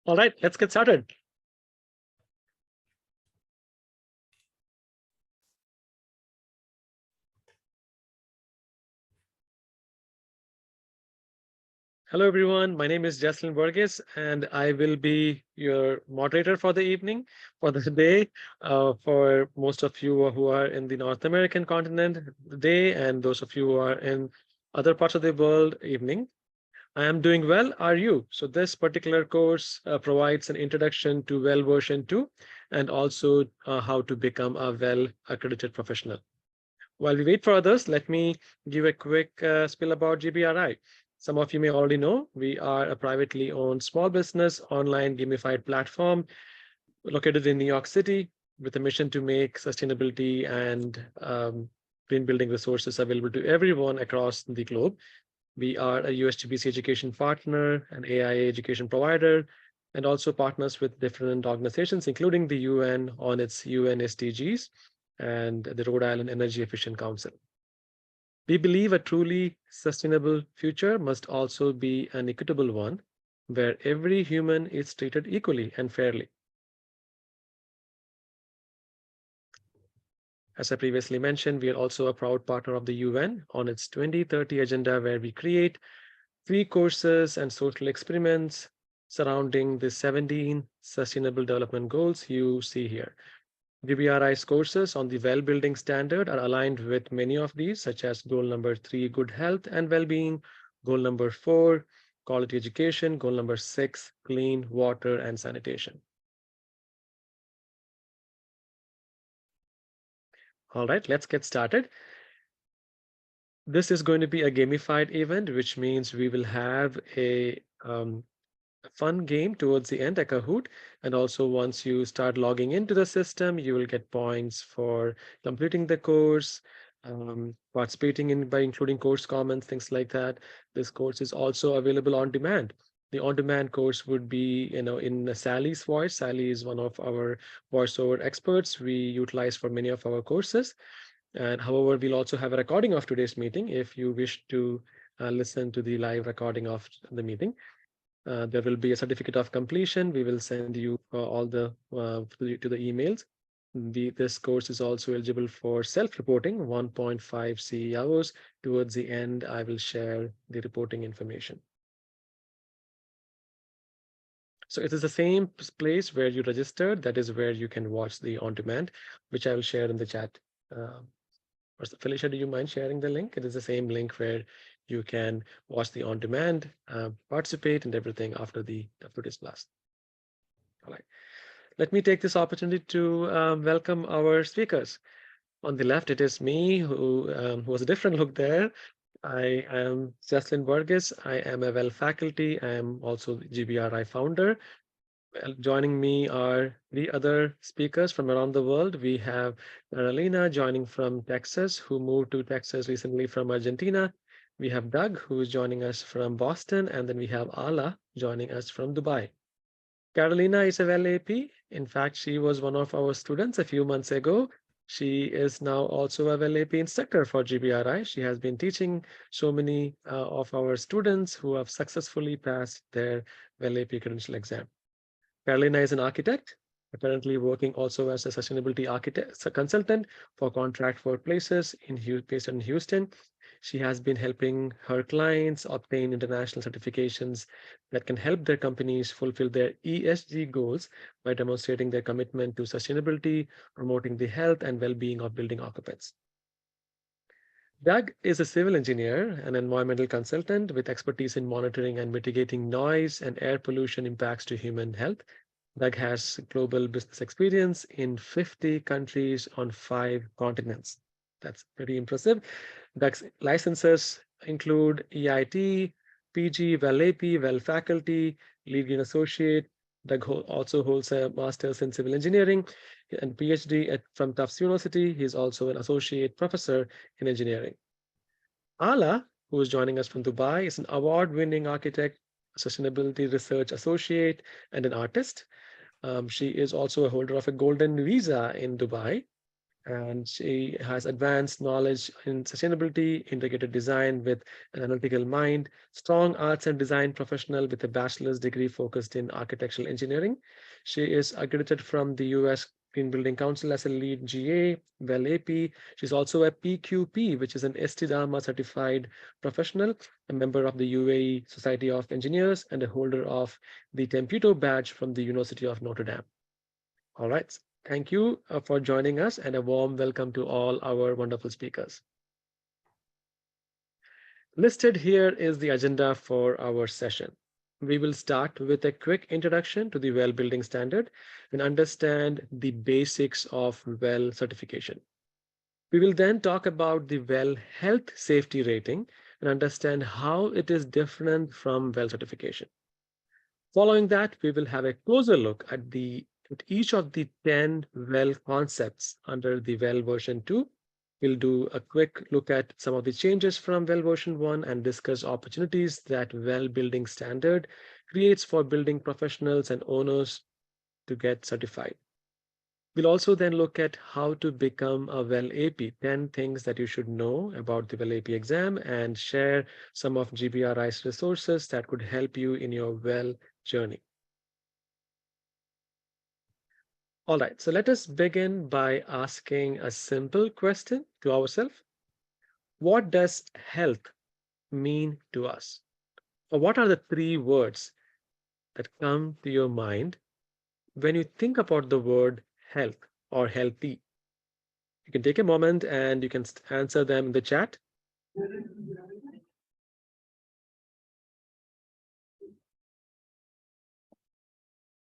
All right, let's get started. Hello, everyone. My name is Jaslin Burgess, and I will be your moderator for the evening, for the day. For most of you who are in the North American continent, the day, and those of you who are in other parts of the world, evening. I am doing well. Are you? So this particular course provides an introduction to WELL version 2 and also how to become a WELL accredited professional. While we wait for others, let me give a quick spill about GBRI. Some of you may already know we are a privately owned small business online gamified platform located in New York City with a mission to make sustainability and green building resources available to everyone across the globe. We are a USGBC education partner, an AIA education provider, and also partners with different organizations, including the UN on its UN SDGs and the Rhode Island Energy Efficient Council. We believe a truly sustainable future must also be an equitable one, where every human is treated equally and fairly. As I previously mentioned, we are also a proud partner of the UN on its 2030 agenda, where we create free courses and social experiments surrounding the 17 Sustainable Development Goals you see here. GBRI's courses on the well building standard are aligned with many of these, such as goal number 3, good health and well-being, goal number 4, quality education, goal number 6, clean water and sanitation. All right, let's get started. This is going to be a gamified event, which means we will have a fun game towards the end, a Kahoot. And also, once you start logging into the system, you will get points for completing the course, participating in by including course comments, things like that. This course is also available on demand. The on-demand course would be, in Sally's voice. Sally is one of our voiceover experts we utilize for many of our courses. And however, we'll also have a recording of today's meeting if you wish to listen to the live recording of the meeting. There will be a certificate of completion. We will send you all the to the emails. This course is also eligible for self-reporting, 1.5 CE hours. Towards the end, I will share the reporting information. So it is the same place where you registered. That is where you can watch the on-demand, which I will share in the chat. Felicia, do you mind sharing the link? It is the same link where you can watch the on-demand, participate and everything after this class. All right. Let me take this opportunity to welcome our speakers. On the left, it is me, who was a different look there. I am Jaslin Burgess. I am a WELL faculty. I am also the GBRI founder. Joining me are the other speakers from around the world. We have Carolina joining from Texas, who moved to Texas recently from Argentina. We have Doug, who is joining us from Boston, and then we have Ala joining us from Dubai. Carolina is a WELL AP. In fact, she was one of our students a few months ago. She is now also a WELL AP instructor for GBRI. She has been teaching so many of our students who have successfully passed their WELL AP credential exam. Carolina is an architect, currently working also as a sustainability architect, a consultant for contract workplaces based in Houston. She has been helping her clients obtain international certifications that can help their companies fulfill their ESG goals by demonstrating their commitment to sustainability, promoting the health and well-being of building occupants. Doug is a civil engineer and environmental consultant with expertise in monitoring and mitigating noise and air pollution impacts to human health. Doug has global business experience in 50 countries on 5 continents. That's pretty impressive. Doug's licenses include EIT, PG, WELL AP, WELL Faculty, Lead Green Associate. Doug also holds a master's in civil engineering and PhD from Tufts University. He's also an associate professor in engineering. Ala, who is joining us from Dubai, is an award-winning architect, sustainability research associate, and an artist. She is also a holder of a golden visa in Dubai. and she has advanced knowledge in sustainability, integrated design with an analytical mind, strong arts and design professional with a bachelor's degree focused in architectural engineering. She is accredited from the US Green Building Council as a lead GA, WELL AP. She's also a PQP, which is an Dharma certified professional, a member of the UAE Society of Engineers, and a holder of the Temputo badge from the University of Notre Dame. All right. Thank you for joining us, and a warm welcome to all our wonderful speakers. Listed here is the agenda for our session. We will start with a quick introduction to the WELL building standard and understand the basics of WELL certification. We will then talk about the WELL health safety rating and understand how it is different from WELL certification. Following that, we will have a closer look at each of the 10 WELL concepts under the WELL version 2. We'll do a quick look at some of the changes from WELL version 1 and discuss opportunities that WELL building standard creates for building professionals and owners to get certified. We'll also then look at how to become a WELL AP, 10 things that you should know about the WELL AP exam, and share some of GBRI's resources that could help you in your WELL journey. All right, so let us begin by asking a simple question to ourselves. What does health mean to us? Or what are the 3 words that come to your mind when you think about the word health or healthy? You can take a moment and you can answer them in the chat.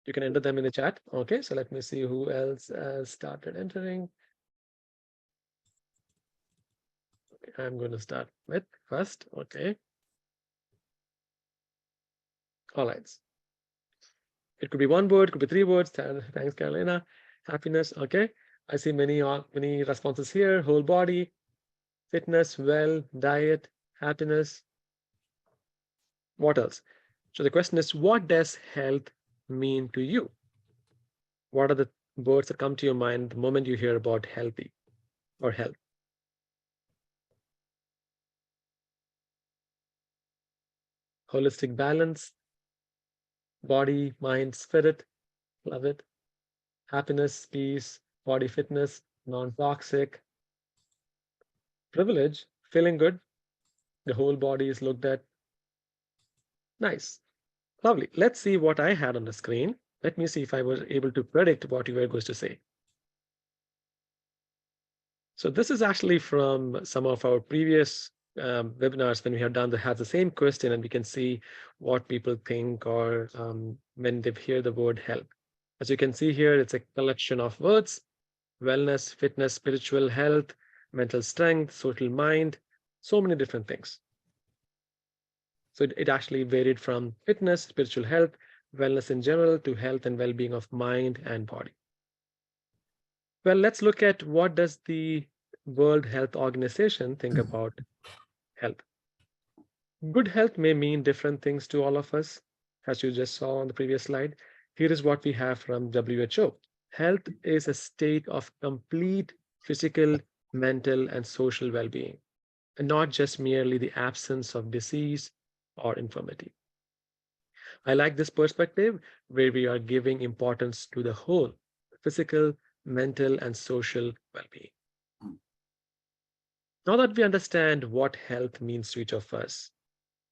You can enter them in the chat. Okay, so let me see who else started entering. Okay, I'm going to start with first. Okay. All right. It could be 1 word, could be 3 words. Thanks, Carolina. Happiness. Okay. I see many responses here. Whole body, fitness, well, diet, happiness. What else? So the question is, what does health mean to you? What are the words that come to your mind the moment you hear about healthy or health? Holistic balance, body, mind, spirit. Love it. Happiness, peace, body fitness, non-toxic. Privilege, feeling good. The whole body is looked at. Nice. Lovely. Let's see what I had on the screen. Let me see if I was able to predict what you were going to say. So this is actually from some of our previous webinars when we have had the same question, and we can see what people think or when they hear the word health. As you can see here, it's a collection of words: wellness, fitness, spiritual health, mental strength, social mind, so many different things. So it actually varied from fitness, spiritual health, wellness in general, to health and well-being of mind and body. Well, let's look at what does the World Health Organization think about health. Good health may mean different things to all of us, as you just saw on the previous slide. Here is what we have from WHO. Health is a state of complete physical, mental, and social well-being, and not just merely the absence of disease or infirmity. I like this perspective where we are giving importance to the whole physical, mental, and social well-being. Now that we understand what health means to each of us,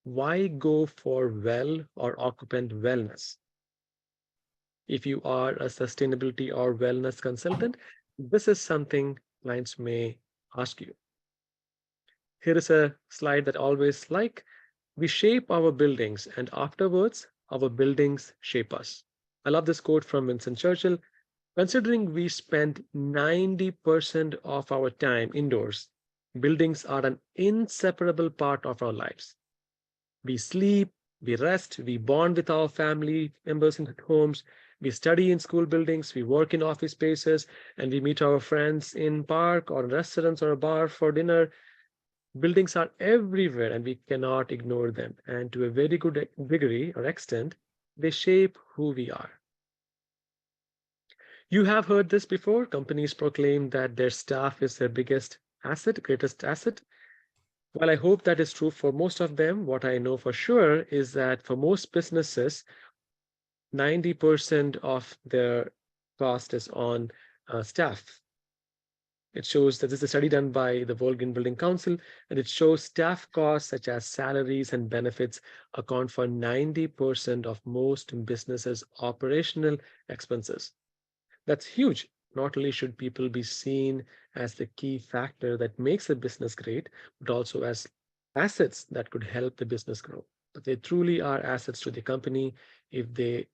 why go for well or occupant wellness? If you are a sustainability or wellness consultant, this is something clients may ask you. Here is a slide that I always like. We shape our buildings, and afterwards, our buildings shape us. I love this quote from Winston Churchill. Considering we spend 90% of our time indoors, buildings are an inseparable part of our lives. We sleep, we rest, we bond with our family members in homes, we study in school buildings, we work in office spaces, and we meet our friends in park or restaurants or a bar for dinner. Buildings are everywhere and we cannot ignore them. And to a very good degree or extent, they shape who we are. You have heard this before. Companies proclaim that their staff is their biggest asset, greatest asset. While I hope that is true for most of them, what I know for sure is that for most businesses, 90% of their cost is on staff. It shows that this is a study done by the World Green Building Council, and it shows staff costs such as salaries and benefits account for 90% of most businesses' operational expenses. That's huge. Not only should people be seen as the key factor that makes a business great, but also as assets that could help the business grow. But they truly are assets to the company if they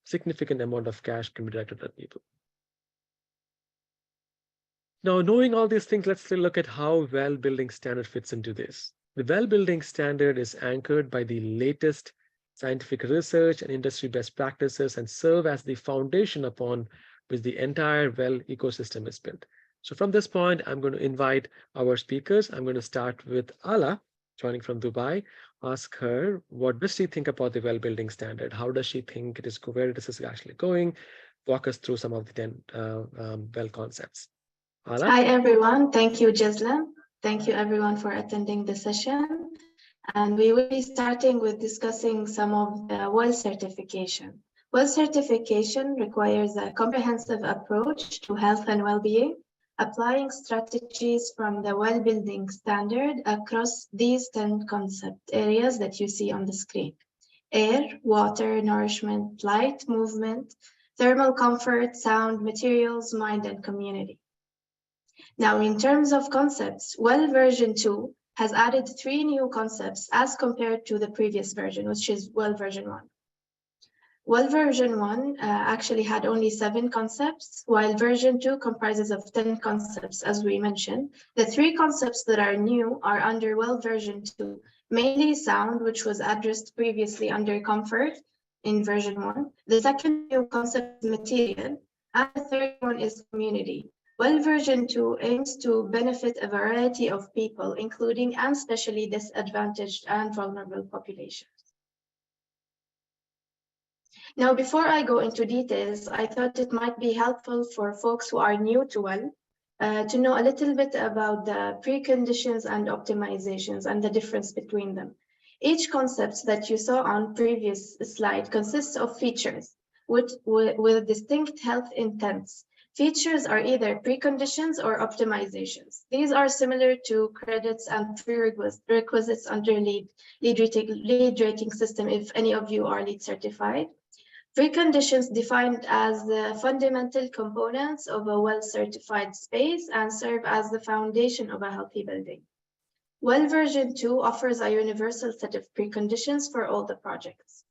significant amount of cash can be directed at people. Now, knowing all these things, let's look at how WELL Building Standard fits into this. The WELL Building Standard is anchored by the latest scientific research and industry best practices and serve as the foundation upon which the entire WELL ecosystem is built. So from this point, I'm going to invite our speakers. I'm going to start with Ala, joining from Dubai. Ask her, what does she think about the WELL Building Standard? How does she think it is, where this is actually going? Walk us through some of the 10 WELL concepts. Ala? Hi, everyone. Thank you, Jeslam. Thank you, everyone, for attending the session. And we will be starting with discussing some of the WELL certification. WELL certification requires a comprehensive approach to health and well-being, applying strategies from the WELL Building Standard across these 10 concept areas that you see on the screen: air, water, nourishment, light, movement, thermal comfort, sound, materials, mind, and community. Now, in terms of concepts, WELL version 2 has added 3 new concepts as compared to the previous version, which is WELL version 1. WELL version 1 actually had only 7 concepts, while version 2 comprises of 10 concepts, as we mentioned. The 3 concepts that are new are under WELL version 2, mainly sound, which was addressed previously under comfort in version 1. The second new concept is material, and the third one is community. WELL version 2 aims to benefit a variety of people, including and especially disadvantaged and vulnerable populations. Now, before I go into details, I thought it might be helpful for folks who are new to WELL to know a little bit about the preconditions and optimizations and the difference between them. Each concept that you saw on previous slide consists of features with distinct health intents. Features are either preconditions or optimizations. These are similar to credits and prerequisites under LEED rating system, if any of you are LEED certified. Preconditions defined as the fundamental components of a WELL certified space and serve as the foundation of a healthy building. WELL version 2 offers a universal set of preconditions for all the projects.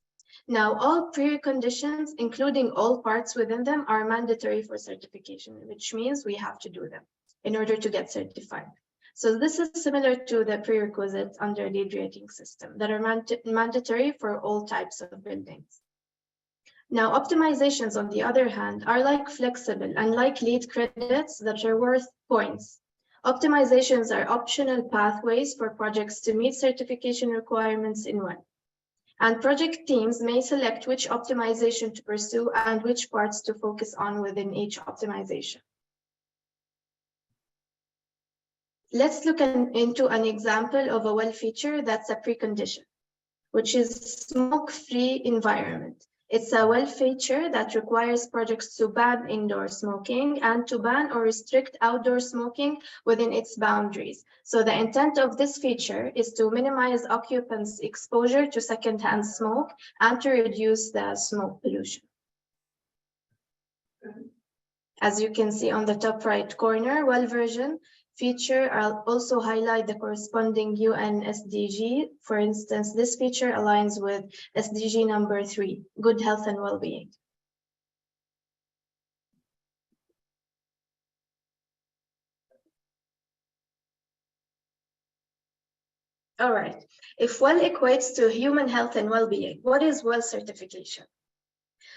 Now, all preconditions, including all parts within them, are mandatory for certification, which means we have to do them in order to get certified. So this is similar to the prerequisites under LEED rating system that are mandatory for all types of buildings. Now, optimizations, on the other hand, are like flexible and like LEED credits that are worth points. Optimizations are optional pathways for projects to meet certification requirements in WELL. And project teams may select which optimization to pursue and which parts to focus on within each optimization. Let's look into an example of a WELL feature that's a precondition, which is smoke-free environment. It's a WELL feature that requires projects to ban indoor smoking and to ban or restrict outdoor smoking within its boundaries. So the intent of this feature is to minimize occupants' exposure to secondhand smoke and to reduce the smoke pollution. As you can see on the top right corner, WELL version feature also highlight the corresponding UN SDG. For instance, this feature aligns with SDG number 3, good health and well-being. All right, if WELL equates to human health and well-being, what is WELL certification?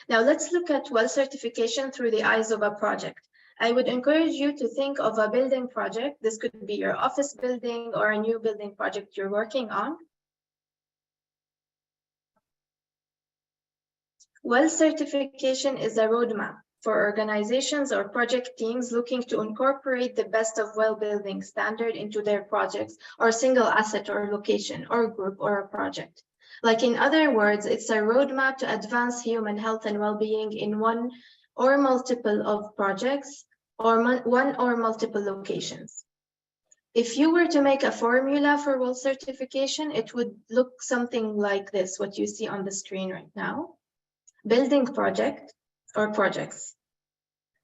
Now let's look at WELL certification through the eyes of a project. I would encourage you to think of a building project. This could be your office building or a new building project you're working on. WELL certification is a roadmap for organizations or project teams looking to incorporate the best of WELL building standard into their projects or single asset or location or group or a project. Like in other words, it's a roadmap to advance human health and well-being in one or multiple of projects or one or multiple locations. If you were to make a formula for WELL certification, it would look something like this, what you see on the screen right now. Building project or projects,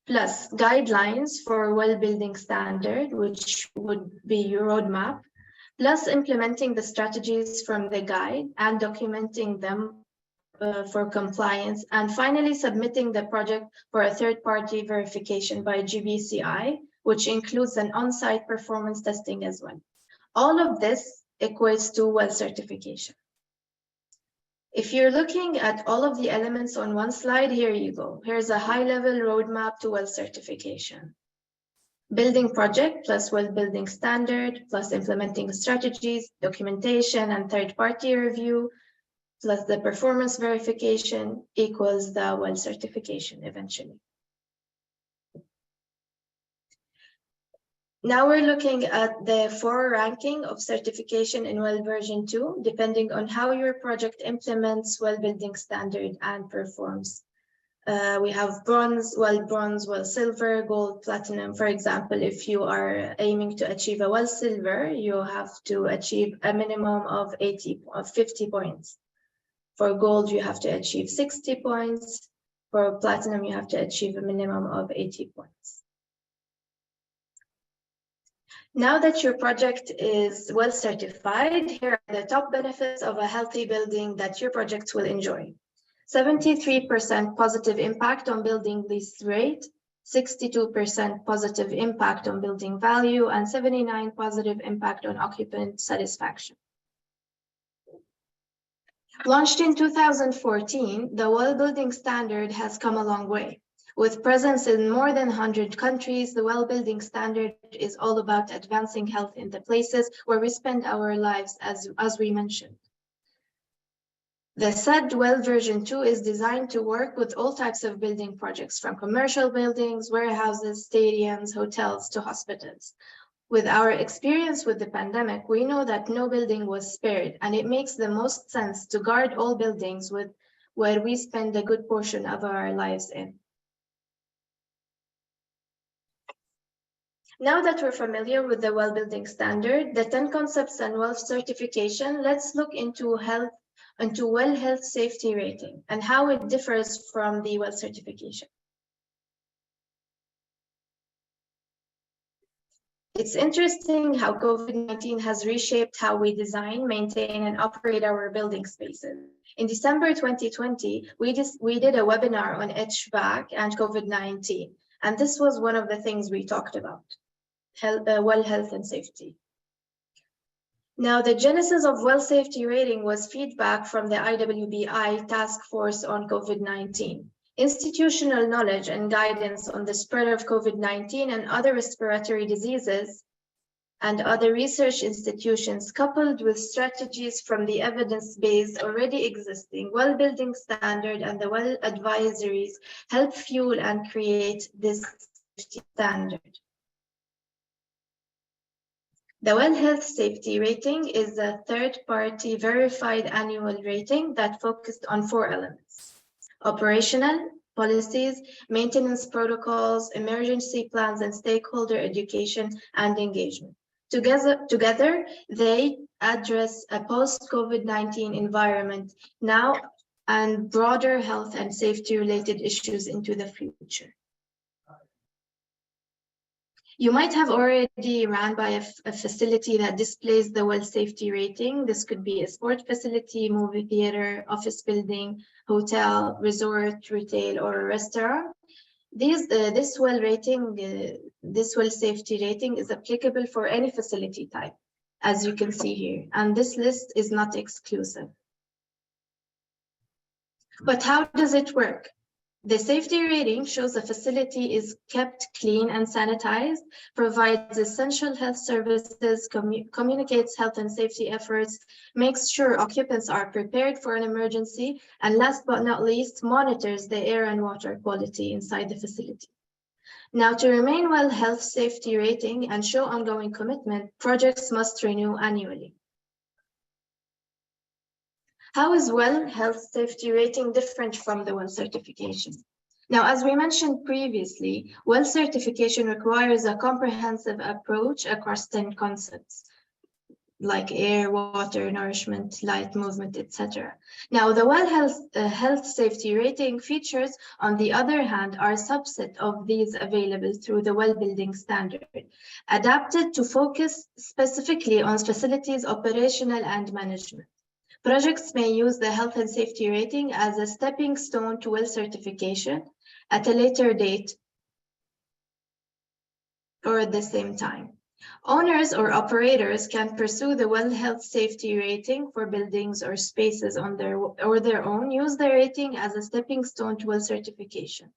plus guidelines for WELL building standard, which would be your roadmap, plus implementing the strategies from the guide and documenting them for compliance, and finally submitting the project for a third-party verification by GBCI, which includes an on-site performance testing as well. All of this equates to WELL certification. If you're looking at all of the elements on one slide, here you go. Here's a high-level roadmap to WELL certification. Building project plus WELL building standard, plus implementing strategies, documentation, and third-party review, plus the performance verification equals the WELL certification eventually. Now we're looking at the 4 ranking of certification in WELL version 2, depending on how your project implements WELL building standard and performs. We have bronze, WELL silver, gold, platinum. For example, if you are aiming to achieve a WELL silver, you have to achieve a minimum of 50 points. For gold, you have to achieve 60 points. For platinum, you have to achieve a minimum of 80 points. Now that your project is WELL certified, here are the top benefits of a healthy building that your project will enjoy. 73% positive impact on building lease rate, 62% positive impact on building value, and 79% positive impact on occupant satisfaction. Launched in 2014, the WELL building standard has come a long way. With presence in more than 100 countries, the WELL building standard is all about advancing health in the places where we spend our lives, as we mentioned. The said WELL version 2 is designed to work with all types of building projects, from commercial buildings, warehouses, stadiums, hotels, to hospitals. With our experience with the pandemic, we know that no building was spared, and it makes the most sense to guard all buildings where we spend a good portion of our lives in. Now that we're familiar with the WELL building standard, the 10 concepts and WELL certification, let's look into WELL health safety rating and how it differs from the WELL certification. It's interesting how COVID-19 has reshaped how we design, maintain, and operate our building spaces. In December 2020, we did a webinar on HVAC and COVID-19, and this was one of the things we talked about. WELL health and safety. Now, the genesis of WELL safety rating was feedback from the IWBI task force on COVID-19. Institutional knowledge and guidance on the spread of COVID-19 and other respiratory diseases and other research institutions, coupled with strategies from the evidence-based already existing WELL building standard and the WELL advisories, help fuel and create this safety standard. The WELL Health Safety Rating is a third-party verified annual rating that focused on 4 elements: operational, policies, maintenance protocols, emergency plans, and stakeholder education and engagement. Together, they address a post-COVID-19 environment now and broader health and safety-related issues into the future. You might have already ran by a facility that displays the WELL safety rating. This could be a sport facility, movie theater, office building, hotel, resort, retail, or a restaurant. This WELL safety rating is applicable for any facility type, as you can see here, and this list is not exclusive. But how does it work? The safety rating shows the facility is kept clean and sanitized, provides essential health services, communicates health and safety efforts, makes sure occupants are prepared for an emergency, and last but not least, monitors the air and water quality inside the facility. Now, to remain WELL Health Safety Rating and show ongoing commitment, projects must renew annually. How is WELL Health Safety Rating different from the WELL certification? Now, as we mentioned previously, WELL certification requires a comprehensive approach across 10 concepts, like air, water, nourishment, light, movement, etc. Now, the WELL Health Safety Rating features, on the other hand, are a subset of these available through the WELL Building Standard, adapted to focus specifically on facilities operational and management. Projects may use the health and safety rating as a stepping stone to WELL certification at a later date or at the same time. Owners or operators can pursue the WELL Health Safety Rating for buildings or spaces on their own, use the rating as a stepping stone to WELL certification.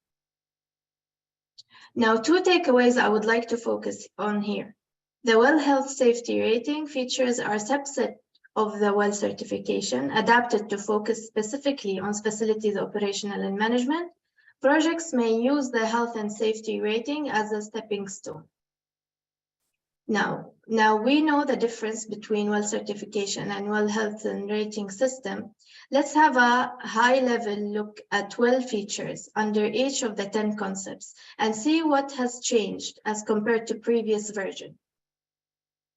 Now, two takeaways I would like to focus on here. The WELL Health Safety Rating features are subset of the WELL certification, adapted to focus specifically on facilities operational and management. Projects may use the health and safety rating as a stepping stone. Now we know the difference between WELL certification and WELL Health and Rating System. Let's have a high-level look at WELL features under each of the 10 concepts and see what has changed as compared to previous version.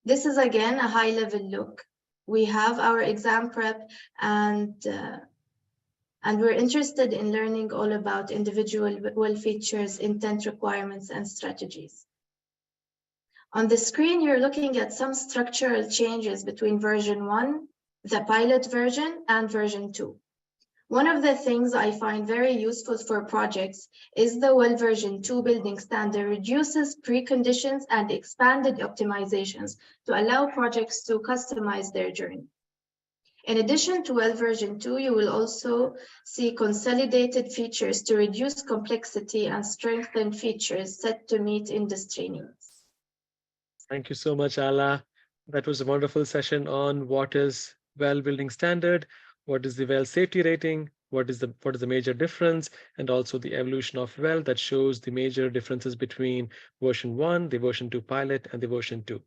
This is again a high-level look. We have our exam prep and we're interested in learning all about individual WELL features, intent requirements, and strategies. On the screen, you're looking at some structural changes between version 1, the pilot version, and version 2. One of the things I find very useful for projects is the WELL version 2 building standard reduces preconditions and expanded optimizations to allow projects to customize their journey. In addition to WELL version 2, you will also see consolidated features to reduce complexity and strengthen features set to meet industry needs. Thank you so much, Ala. That was a wonderful session on what is WELL building standard, what is the WELL safety rating, what is the major difference, and also the evolution of WELL that shows the major differences between version 1, the version 2 pilot, and the version 2.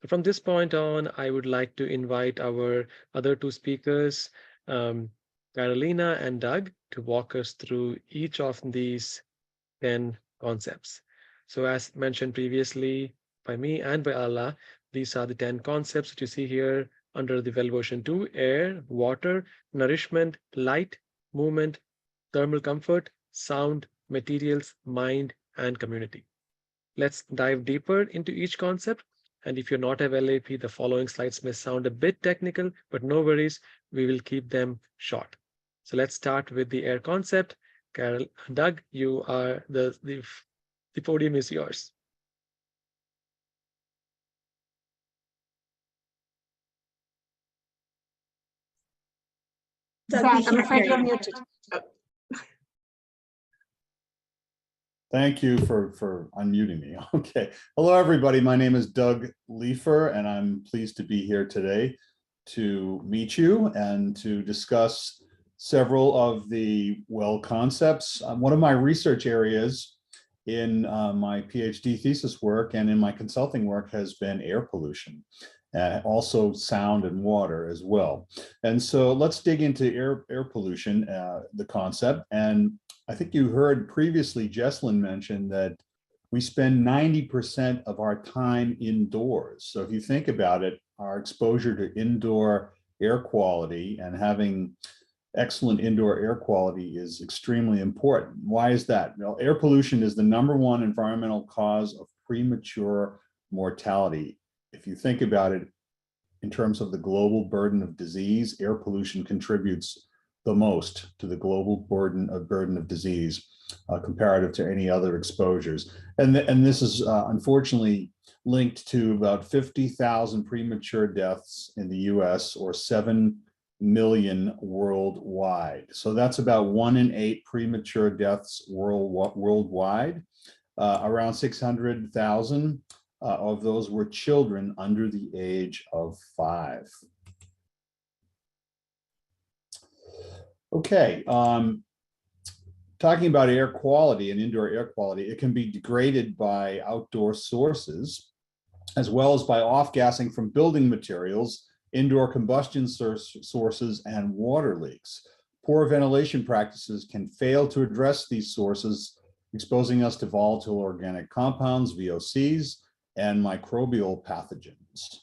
From this point on, I would like to invite our other two speakers, Carolina and Doug, to walk us through each of these 10 concepts. So as mentioned previously by me and by Allah, these are the 10 concepts that you see here under the WELL version 2: air, water, nourishment, light, movement, thermal comfort, sound, materials, mind, and community. Let's dive deeper into each concept. And if you're not a WELL AP, the following slides may sound a bit technical, but no worries, we will keep them short. So let's start with the air concept. Doug, you are the podium is yours. Zach, I'm afraid you're muted. Thank you for unmuting me. Okay. Hello, everybody. My name is Doug Leifer, and I'm pleased to be here today to meet you and to discuss several of the WELL concepts. One of my research areas in my PhD thesis work and in my consulting work has been air pollution. Also sound and water as well. And so let's dig into air pollution, the concept. And I think you heard previously Jesslyn mention that we spend 90% of our time indoors. So if you think about it, our exposure to indoor air quality and having excellent indoor air quality is extremely important. Why is that? Well, air pollution is the #1 environmental cause of premature mortality. If you think about it in terms of the global burden of disease, air pollution contributes the most to the global burden of disease comparative to any other exposures. And this is unfortunately linked to about 50,000 premature deaths in the US, or 7 million worldwide. So that's about 1 in 8 premature deaths worldwide. Around 600,000 of those were children under the age of 5. Okay, talking about air quality and indoor air quality, it can be degraded by outdoor sources, as well as by off-gassing from building materials, indoor combustion sources, and water leaks. Poor ventilation practices can fail to address these sources, exposing us to volatile organic compounds, VOCs, and microbial pathogens.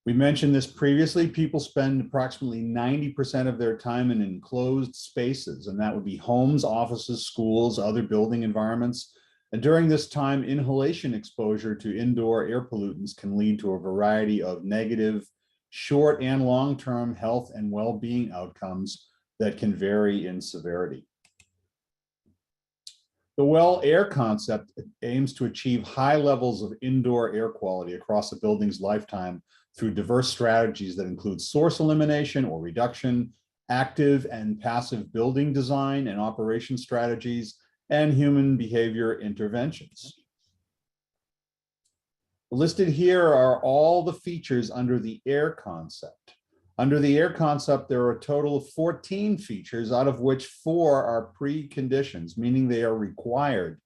We mentioned this previously. People spend approximately 90% of their time in enclosed spaces, and that would be homes, offices, schools, other building environments. And during this time, inhalation exposure to indoor air pollutants can lead to a variety of negative short and long-term health and well-being outcomes that can vary in severity. The WELL Air concept aims to achieve high levels of indoor air quality across a building's lifetime through diverse strategies that include source elimination or reduction, active and passive building design and operation strategies, and human behavior interventions. Listed here are all the features under the air concept. Under the air concept, there are a total of 14 features, out of which 4 are preconditions, meaning they are required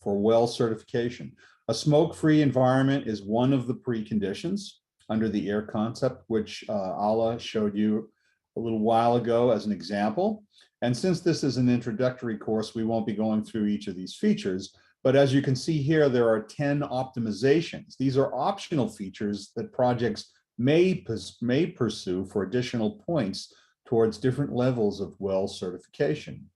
for WELL certification. A smoke-free environment is one of the preconditions under the air concept, which Ala showed you a little while ago as an example. And since this is an introductory course, we won't be going through each of these features. But as you can see here, there are 10 optimizations. These are optional features that projects may pursue for additional points towards different levels of WELL certification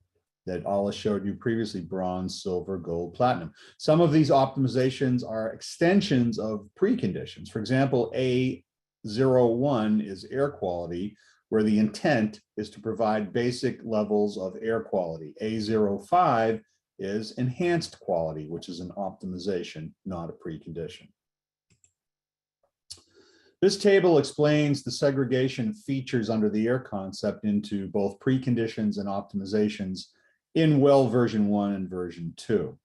that Ala showed you previously: bronze, silver, gold, platinum. Some of these optimizations are extensions of preconditions. For example, A01 is air quality, where the intent is to provide basic levels of air quality. A05 is enhanced quality, which is an optimization, not a precondition. This table explains the segregation of features under the air concept into both preconditions and optimizations in WELL version 1 and version 2.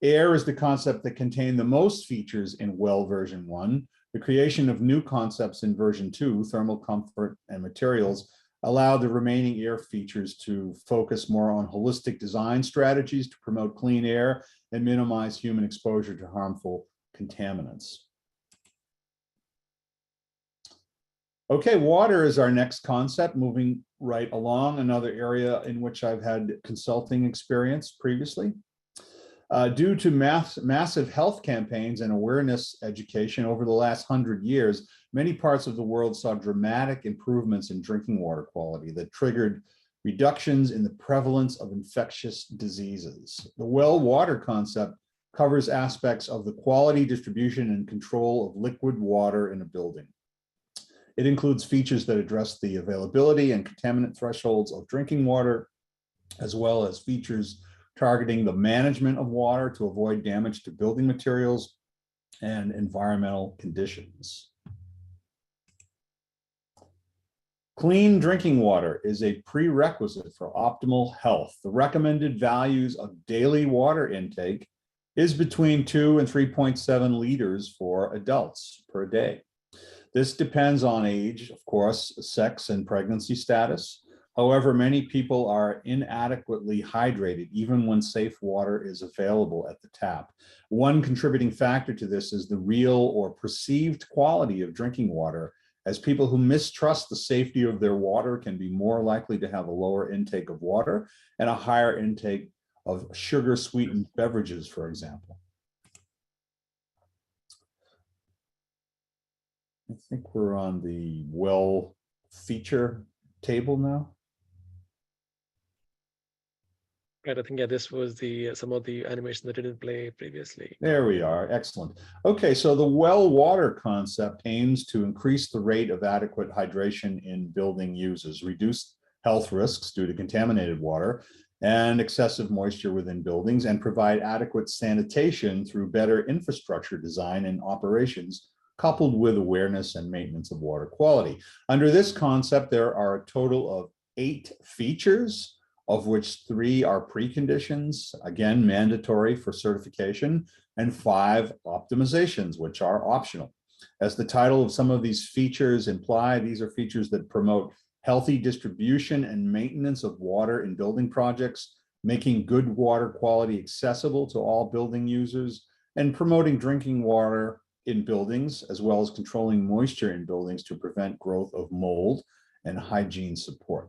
Air is the concept that contained the most features in WELL version 1. The creation of new concepts in version 2, thermal comfort and materials, allowed the remaining air features to focus more on holistic design strategies to promote clean air and minimize human exposure to harmful contaminants. Okay, water is our next concept, moving right along, another area in which I've had consulting experience previously. Due to massive health campaigns and awareness education over the last 100 years, many parts of the world saw dramatic improvements in drinking water quality that triggered reductions in the prevalence of infectious diseases. The WELL water concept covers aspects of the quality, distribution, and control of liquid water in a building. It includes features that address the availability and contaminant thresholds of drinking water, as well as features targeting the management of water to avoid damage to building materials and environmental conditions. Clean drinking water is a prerequisite for optimal health. The recommended values of daily water intake is between 2 and 3.7 liters for adults per day. This depends on age, of course, sex, and pregnancy status. However, many people are inadequately hydrated even when safe water is available at the tap. One contributing factor to this is the real or perceived quality of drinking water, as people who mistrust the safety of their water can be more likely to have a lower intake of water and a higher intake of sugar-sweetened beverages, for example. I think we're on the WELL feature table now. Right, I think, yeah, this was the some of the animation that didn't play previously. There we are, excellent. Okay, so the WELL water concept aims to increase the rate of adequate hydration in building uses, reduce health risks due to contaminated water and excessive moisture within buildings, and provide adequate sanitation through better infrastructure design and operations coupled with awareness and maintenance of water quality. Under this concept, there are a total of 8 features, of which 3 are preconditions, again, mandatory for certification, and 5 optimizations, which are optional. As the title of some of these features imply, these are features that promote healthy distribution and maintenance of water in building projects, making good water quality accessible to all building users, and promoting drinking water in buildings, as well as controlling moisture in buildings to prevent growth of mold and hygiene support.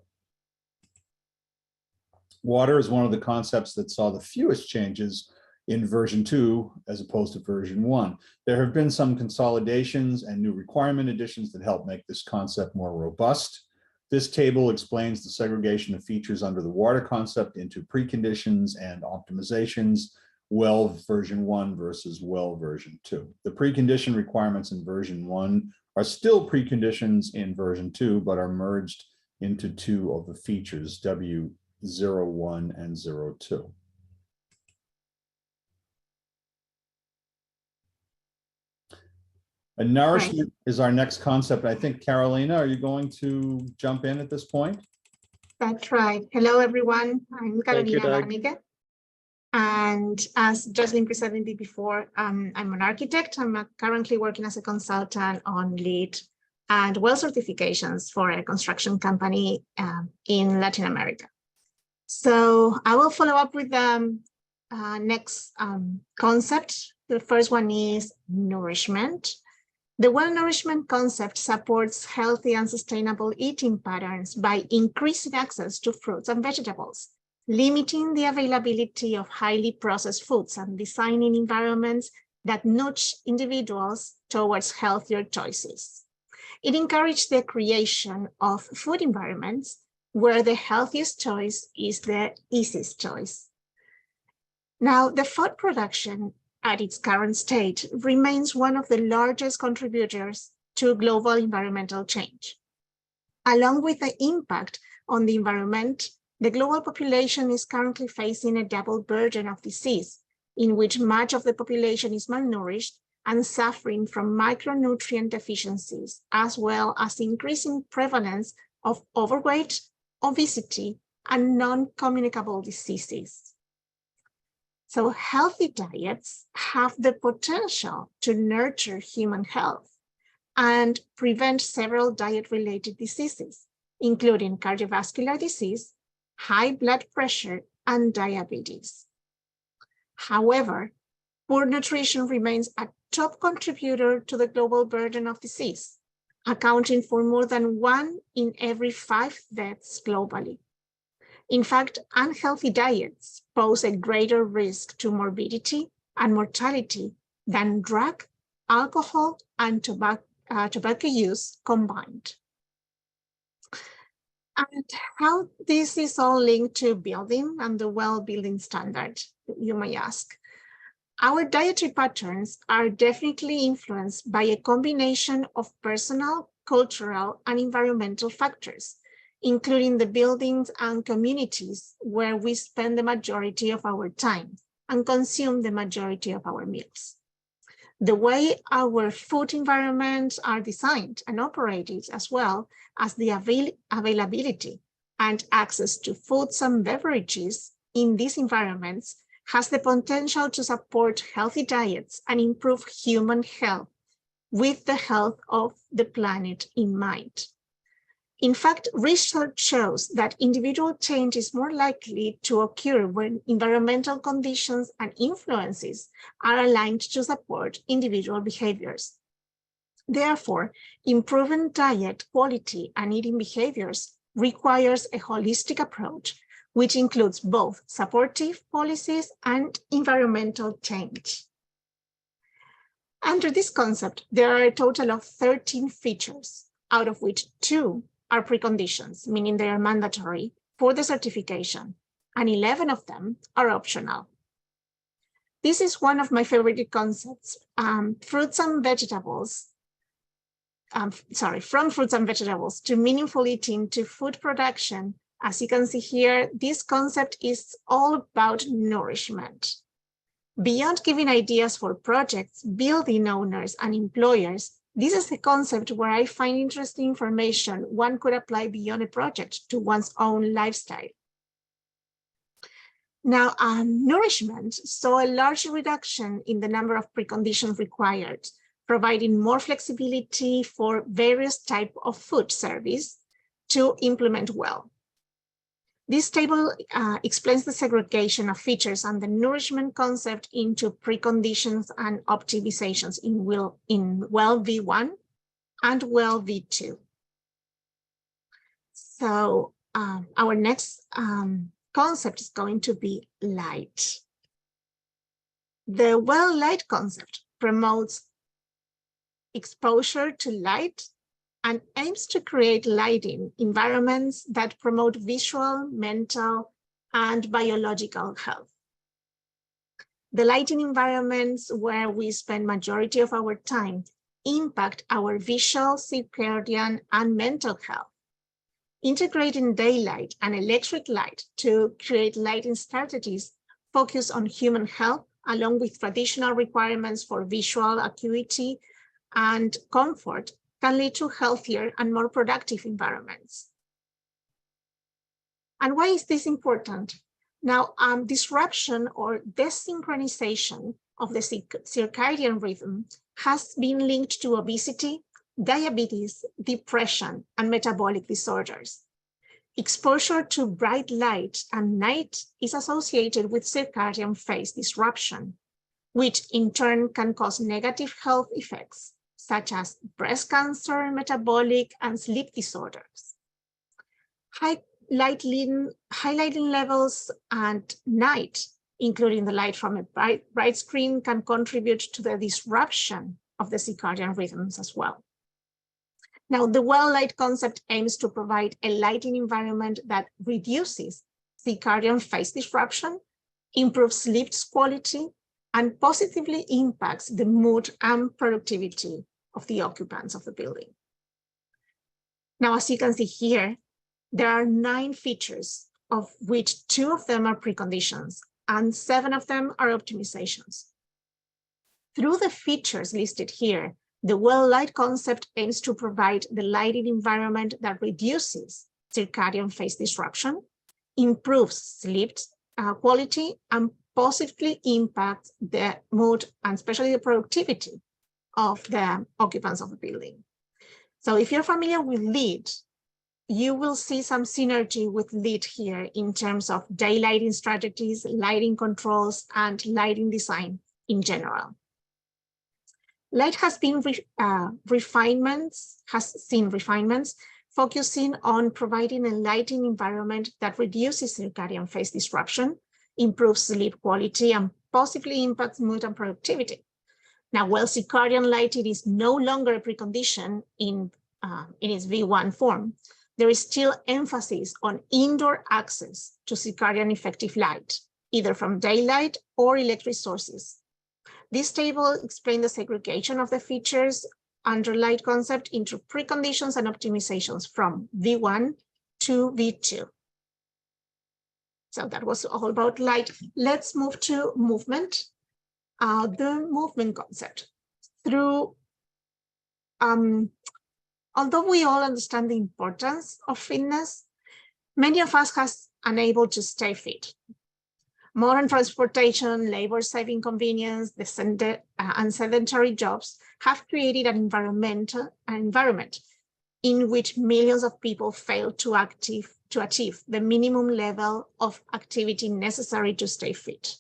Water is one of the concepts that saw the fewest changes in version 2 as opposed to version 1. There have been some consolidations and new requirement additions that help make this concept more robust. This table explains the segregation of features under the water concept into preconditions and optimizations, WELL version 1 versus WELL version 2. The precondition requirements in version 1 are still preconditions in version 2, but are merged into 2 of the features, W01 and 02. And nourishment is our next concept. I think, Carolina, are you going to jump in at this point? That's right. Hello, everyone. I'm Carolina Garnica. And as Jocelyn presented before, I'm an architect. I'm currently working as a consultant on LEED and WELL certifications for a construction company in Latin America. So I will follow up with the next concept. The first one is nourishment. The WELL nourishment concept supports healthy and sustainable eating patterns by increasing access to fruits and vegetables, limiting the availability of highly processed foods, and designing environments that nudge individuals towards healthier choices. It encouraged the creation of food environments where the healthiest choice is the easiest choice. Now, the food production at its current state remains one of the largest contributors to global environmental change. Along with the impact on the environment, the global population is currently facing a double burden of disease, in which much of the population is malnourished and suffering from micronutrient deficiencies, as well as increasing prevalence of overweight, obesity, and non-communicable diseases. So healthy diets have the potential to nurture human health and prevent several diet-related diseases, including cardiovascular disease, high blood pressure, and diabetes. However, poor nutrition remains a top contributor to the global burden of disease, accounting for more than 1 in every 5 deaths globally. In fact, unhealthy diets pose a greater risk to morbidity and mortality than drug, alcohol, and tobacco use combined. And how this is all linked to building and the WELL building standard, you may ask. Our dietary patterns are definitely influenced by a combination of personal, cultural, and environmental factors, including the buildings and communities where we spend the majority of our time and consume the majority of our meals. The way our food environments are designed and operated, as well as the availability and access to foods and beverages in these environments, has the potential to support healthy diets and improve human health with the health of the planet in mind. In fact, research shows that individual change is more likely to occur when environmental conditions and influences are aligned to support individual behaviors. Therefore, improving diet quality and eating behaviors requires a holistic approach, which includes both supportive policies and environmental change. Under this concept, there are a total of 13 features, out of which 2 are preconditions, meaning they are mandatory for the certification, and 11 of them are optional. This is one of my favorite concepts. From fruits and vegetables to meaningful eating to food production. As you can see here, this concept is all about nourishment. Beyond giving ideas for projects, building owners and employers This is a concept where I find interesting information one could apply beyond a project to one's own lifestyle. Now, nourishment saw a large reduction in the number of preconditions required, providing more flexibility for various types of food service to implement well. This table explains the segregation of features and the nourishment concept into preconditions and optimizations in WELL V1 and WELL V2. So our next concept is going to be light. The WELL light concept promotes exposure to light and aims to create lighting environments that promote visual, mental, and biological health. The lighting environments where we spend majority of our time impact our visual, circadian, and mental health. Integrating daylight and electric light to create lighting strategies focus on human health, along with traditional requirements for visual acuity and comfort, can lead to healthier and more productive environments. And why is this important? Now, disruption or desynchronization of the circadian rhythm has been linked to obesity, diabetes, depression, and metabolic disorders. Exposure to bright light and night is associated with circadian phase disruption, which in turn can cause negative health effects, such as breast cancer, metabolic, and sleep disorders. High lighting levels at night, including the light from a bright screen, can contribute to the disruption of the circadian rhythms as well. Now, the WELL light concept aims to provide a lighting environment that reduces circadian phase disruption, improves sleep quality, and positively impacts the mood and productivity of the occupants of the building. Now, as you can see here, there are 9 features, of which 2 of them are preconditions and 7 of them are optimizations. Through the features listed here, the WELL light concept aims to provide the lighting environment that reduces circadian phase disruption, improves sleep quality, and positively impacts the mood and especially the productivity of the occupants of the building. So if you're familiar with LEED, you will see some synergy with LEED here in terms of daylighting strategies, lighting controls, and lighting design in general. Light has been refinements focusing on providing a lighting environment that reduces circadian phase disruption, improves sleep quality, and positively impacts mood and productivity. Now, while circadian lighting is no longer a precondition in its V1 form, there is still emphasis on indoor access to circadian effective light, either from daylight or electric sources. This table explains the segregation of the features under light concept into preconditions and optimizations from V1 to V2. So that was all about light. Let's move to movement. The movement concept. Although we all understand the importance of fitness, many of us have unable to stay fit. Modern transportation, labor-saving convenience, and sedentary jobs have created an environment in which millions of people fail to achieve the minimum level of activity necessary to stay fit.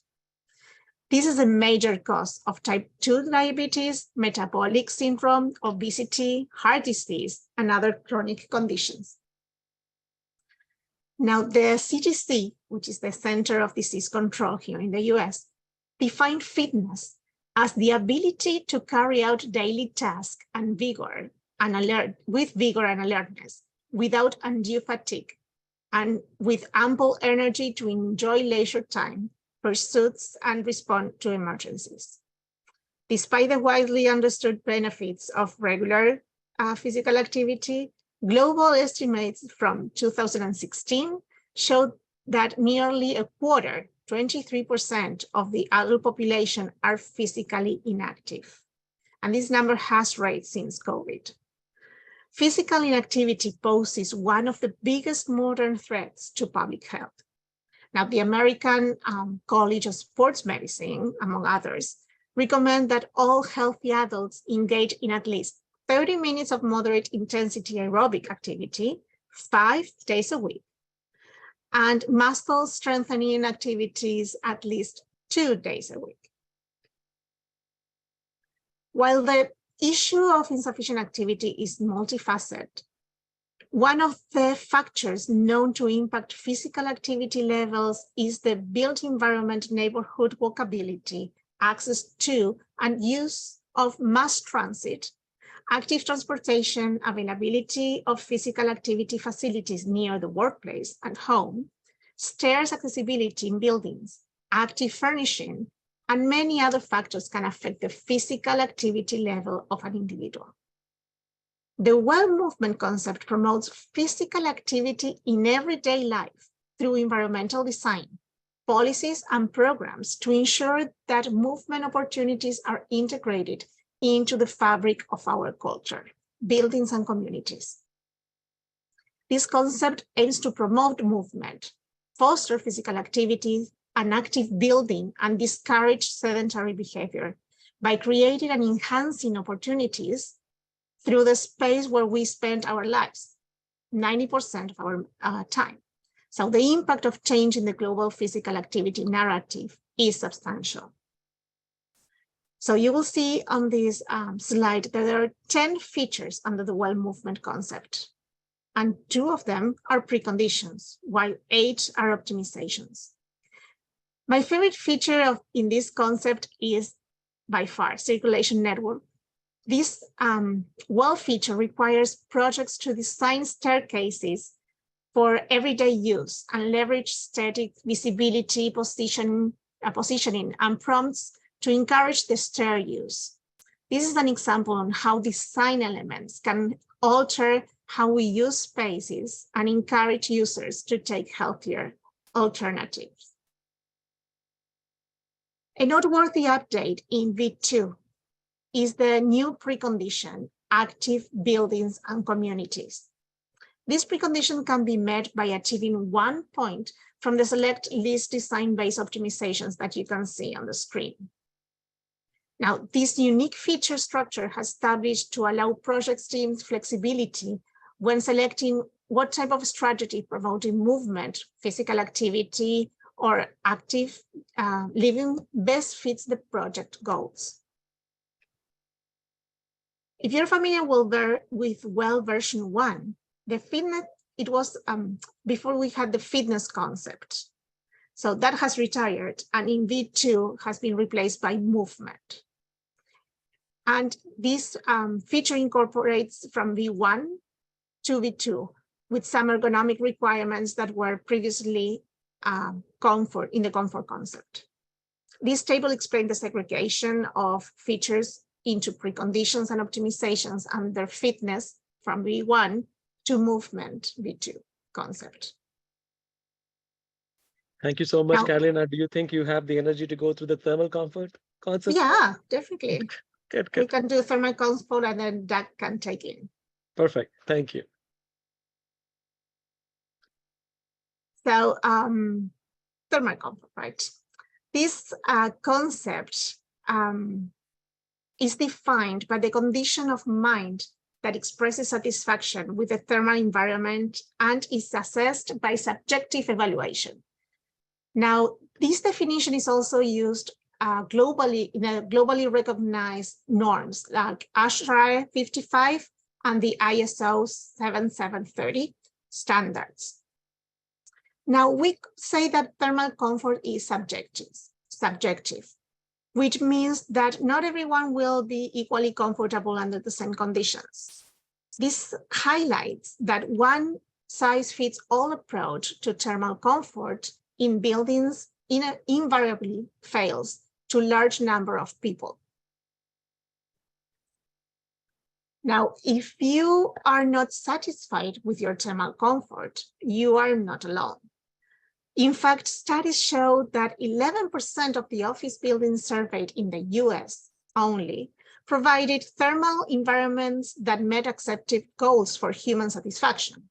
This is a major cause of type 2 diabetes, metabolic syndrome, obesity, heart disease, and other chronic conditions. Now, the CDC, which is the Center of Disease Control here in the US, defined fitness as the ability to carry out daily tasks with vigor and alertness, without undue fatigue, and with ample energy to enjoy leisure time, pursuits, and respond to emergencies. Despite the widely understood benefits of regular physical activity, global estimates from 2016 showed that nearly a quarter, 23% of the adult population are physically inactive. And this number has raised since COVID. Physical inactivity poses one of the biggest modern threats to public health. Now, the American College of Sports Medicine, among others, recommend that all healthy adults engage in at least 30 minutes of moderate intensity aerobic activity 5 days a week, and muscle strengthening activities at least 2 days a week. While the issue of insufficient activity is multifaceted, one of the factors known to impact physical activity levels is the built environment, neighborhood walkability, access to and use of mass transit, active transportation, availability of physical activity facilities near the workplace and home, stairs accessibility in buildings, active furnishing, and many other factors can affect the physical activity level of an individual. The WELL movement concept promotes physical activity in everyday life through environmental design, policies, and programs to ensure that movement opportunities are integrated into the fabric of our culture, buildings, and communities. This concept aims to promote movement, foster physical activity, and active building, and discourage sedentary behavior by creating and enhancing opportunities through the space where we spend our lives, 90% of our time. So the impact of change in the global physical activity narrative is substantial. So you will see on this slide that there are 10 features under the WELL movement concept, and 2 of them are preconditions, while 8 are optimizations. My favorite feature in this concept is by far circulation network. This WELL feature requires projects to design staircases for everyday use and leverage static visibility, positioning, and prompts to encourage the stair use. This is an example on how design elements can alter how we use spaces and encourage users to take healthier alternatives. A noteworthy update in V2 is the new precondition, active buildings and communities. This precondition can be met by achieving 1 point from the select list design-based optimizations that you can see on the screen. Now, this unique feature structure has established to allow project teams flexibility when selecting what type of strategy promoting movement, physical activity, or active living best fits the project goals. If you're familiar with WELL version 1, the fitness, it was before we had the fitness concept. So that has retired, and in V2 has been replaced by movement. And this feature incorporates from V1 to V2 with some ergonomic requirements that were previously in the comfort concept. This table explains the segregation of features into preconditions and optimizations and their fitness from V1 to movement V2 concept. Thank you so much, Carolina. Do you think you have the energy to go through the thermal comfort concept? Yeah, definitely. Good. We can do thermal comfort and then Doug can take in. Perfect. Thank you. So thermal comfort, right? This concept is defined by the condition of mind that expresses satisfaction with the thermal environment and is assessed by subjective evaluation. Now, this definition is also used globally in a globally recognized norms like ASHRAE 55 and the ISO 7730 standards. Now, we say that thermal comfort is subjective, which means that not everyone will be equally comfortable under the same conditions. This highlights that one size fits all approach to thermal comfort in buildings invariably fails to a large number of people. Now, if you are not satisfied with your thermal comfort, you are not alone. In fact, studies show that 11% of the office buildings surveyed in the US only provided thermal environments that met accepted goals for human satisfaction.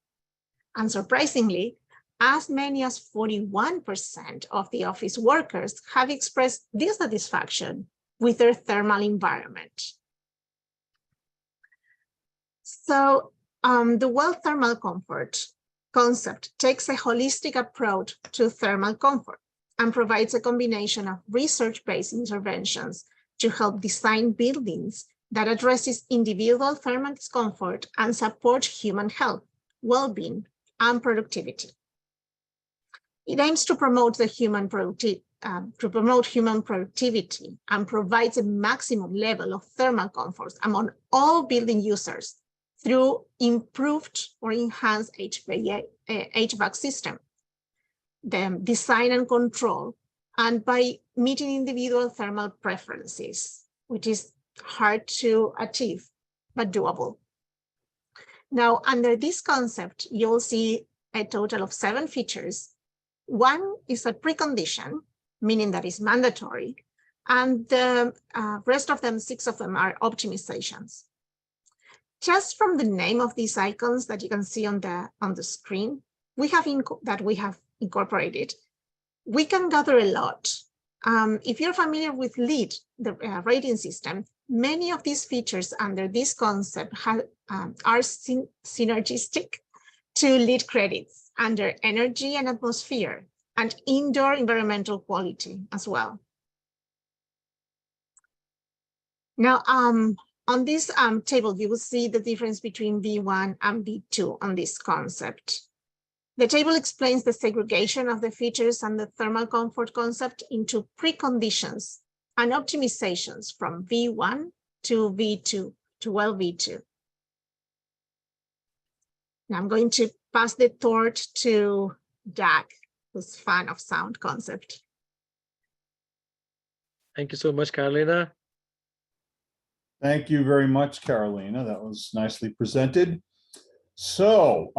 Unsurprisingly, as many as 41% of the office workers have expressed dissatisfaction with their thermal environment. So the WELL thermal comfort concept takes a holistic approach to thermal comfort and provides a combination of research-based interventions to help design buildings that addresses individual thermal discomfort and support human health, well-being, and productivity. It aims to promote human productivity and provides a maximum level of thermal comfort among all building users through improved or enhanced HVAC system, the design and control, and by meeting individual thermal preferences, which is hard to achieve, but doable. Now, under this concept, you'll see a total of 7 features. 1 is a precondition, meaning that is mandatory, and the rest of them, 6 of them, are optimizations. Just from the name of these icons that you can see on the screen, we have incorporated, we can gather a lot. If you're familiar with LEED, the rating system, many of these features under this concept are synergistic to LEED credits under energy and atmosphere and indoor environmental quality as well. Now, on this table, you will see the difference between V1 and V2 on this concept. The table explains the segregation of the features and the thermal comfort concept into preconditions and optimizations from V1 to V2, to WELL V2. Now I'm going to pass the torch to Doug, who's a fan of sound concept. Thank you so much, Carolina. Thank you very much, Carolina. That was nicely presented. So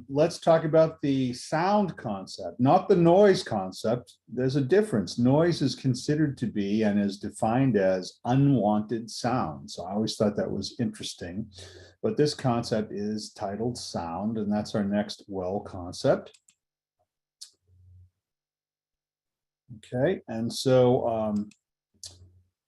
let's talk about the sound concept, not the noise concept. There's a difference. Noise is considered to be and is defined as unwanted sound. So I always thought that was interesting. But this concept is titled sound, and that's our next WELL concept. Okay, and so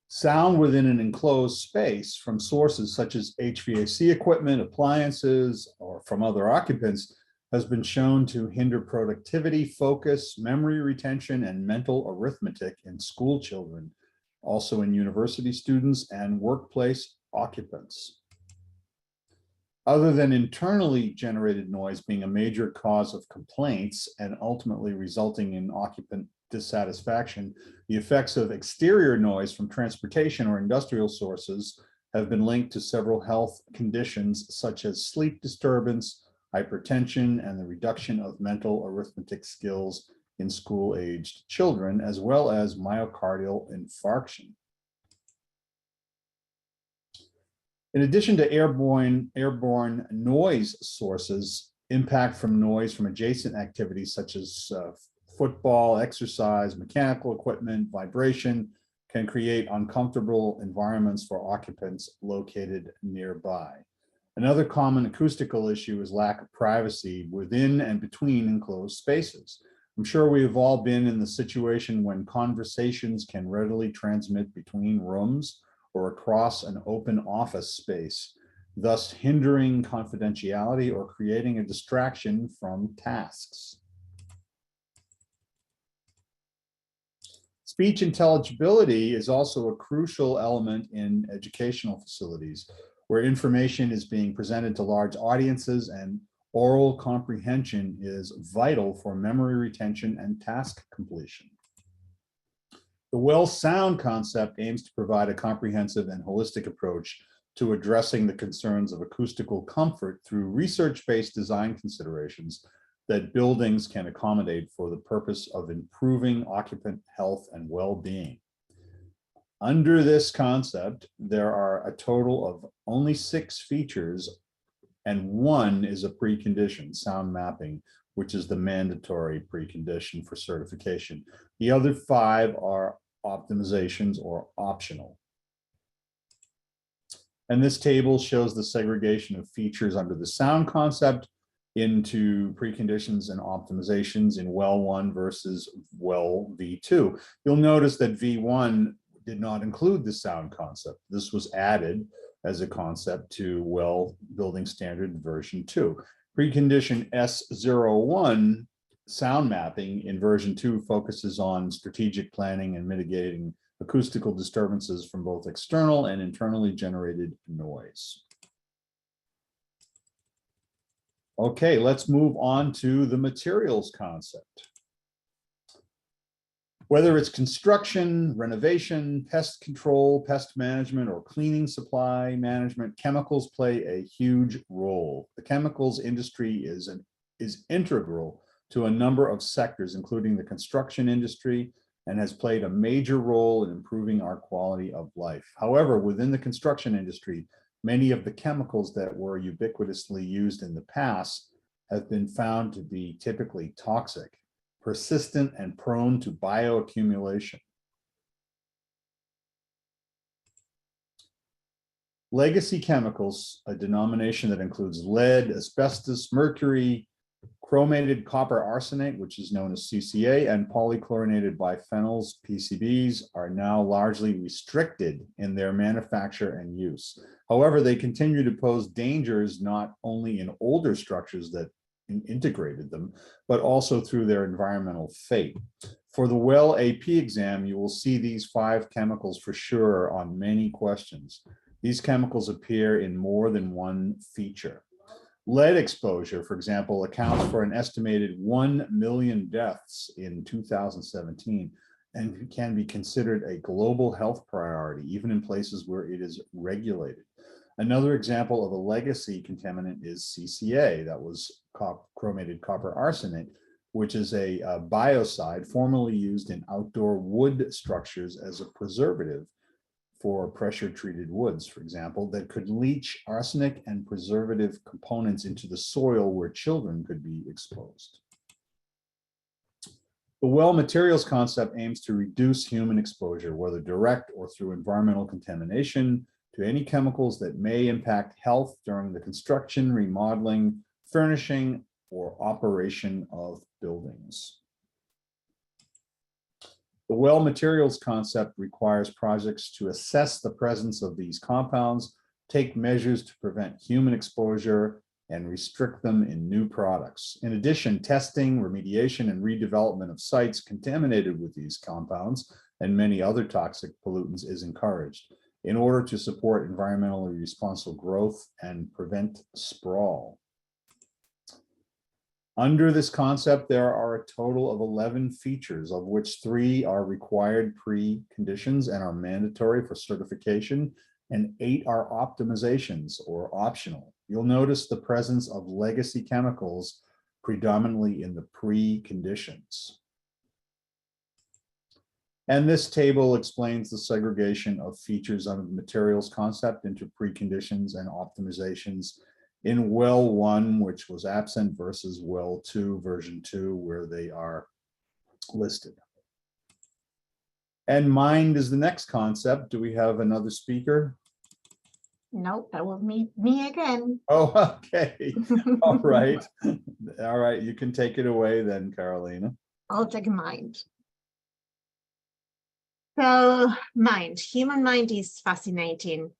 sound within an enclosed space from sources such as HVAC equipment, appliances, or from other occupants has been shown to hinder productivity, focus, memory retention, and mental arithmetic in school children, also in university students and workplace occupants. Other than internally generated noise being a major cause of complaints and ultimately resulting in occupant dissatisfaction, the effects of exterior noise from transportation or industrial sources have been linked to several health conditions such as sleep disturbance, hypertension, and the reduction of mental arithmetic skills in school-aged children, as well as myocardial infarction. In addition to airborne noise sources, impact from noise from adjacent activities such as football, exercise, mechanical equipment, vibration can create uncomfortable environments for occupants located nearby. Another common acoustical issue is lack of privacy within and between enclosed spaces. I'm sure we have all been in the situation when conversations can readily transmit between rooms or across an open office space, thus hindering confidentiality or creating a distraction from tasks. Speech intelligibility is also a crucial element in educational facilities, where information is being presented to large audiences, and oral comprehension is vital for memory retention and task completion. The WELL sound concept aims to provide a comprehensive and holistic approach to addressing the concerns of acoustical comfort through research-based design considerations that buildings can accommodate for the purpose of improving occupant health and well-being. Under this concept, there are a total of only 6 features, and 1 is a precondition, sound mapping, which is the mandatory precondition for certification. The other 5 are optimizations or optional. And this table shows the segregation of features under the sound concept into preconditions and optimizations in WELL 1 versus WELL V2. You'll notice that V1 did not include the sound concept. This was added as a concept to WELL Building Standard version 2. Precondition S01 sound mapping in version 2 focuses on strategic planning and mitigating acoustical disturbances from both external and internally generated noise. Okay, let's move on to the materials concept. Whether it's construction, renovation, pest control, pest management, or cleaning supply management, chemicals play a huge role. The chemicals industry is integral to a number of sectors, including the construction industry, and has played a major role in improving our quality of life. However, within the construction industry, many of the chemicals that were ubiquitously used in the past have been found to be typically toxic, persistent, and prone to bioaccumulation. Legacy chemicals, a denomination that includes lead, asbestos, mercury, chromated copper arsenate, which is known as CCA, and polychlorinated biphenyls, PCBs, are now largely restricted in their manufacture and use. However, they continue to pose dangers not only in older structures that integrated them, but also through their environmental fate. For the WELL AP exam, you will see these 5 chemicals for sure on many questions. These chemicals appear in more than one feature. Lead exposure, for example, accounts for an estimated 1 million deaths in 2017 and can be considered a global health priority, even in places where it is regulated. Another example of a legacy contaminant is CCA, that was chromated copper arsenate, which is a biocide formerly used in outdoor wood structures as a preservative for pressure-treated woods, for example, that could leach arsenic and preservative components into the soil where children could be exposed. The WELL materials concept aims to reduce human exposure, whether direct or through environmental contamination, to any chemicals that may impact health during the construction, remodeling, furnishing, or operation of buildings. The WELL materials concept requires projects to assess the presence of these compounds, take measures to prevent human exposure, and restrict them in new products. In addition, testing, remediation, and redevelopment of sites contaminated with these compounds and many other toxic pollutants is encouraged in order to support environmentally responsible growth and prevent sprawl. Under this concept, there are a total of 11 features, of which 3 are required preconditions and are mandatory for certification, and 8 are optimizations or optional. You'll notice the presence of legacy chemicals predominantly in the preconditions. And this table explains the segregation of features under the materials concept into preconditions and optimizations in WELL 1, which was absent, versus WELL 2, version 2, where they are listed. And mind is the next concept. Do we have another speaker? No, that will me again. Oh, okay. All right. All right, you can take it away then, Carolina. I'll take mind. So mind, human mind is fascinating.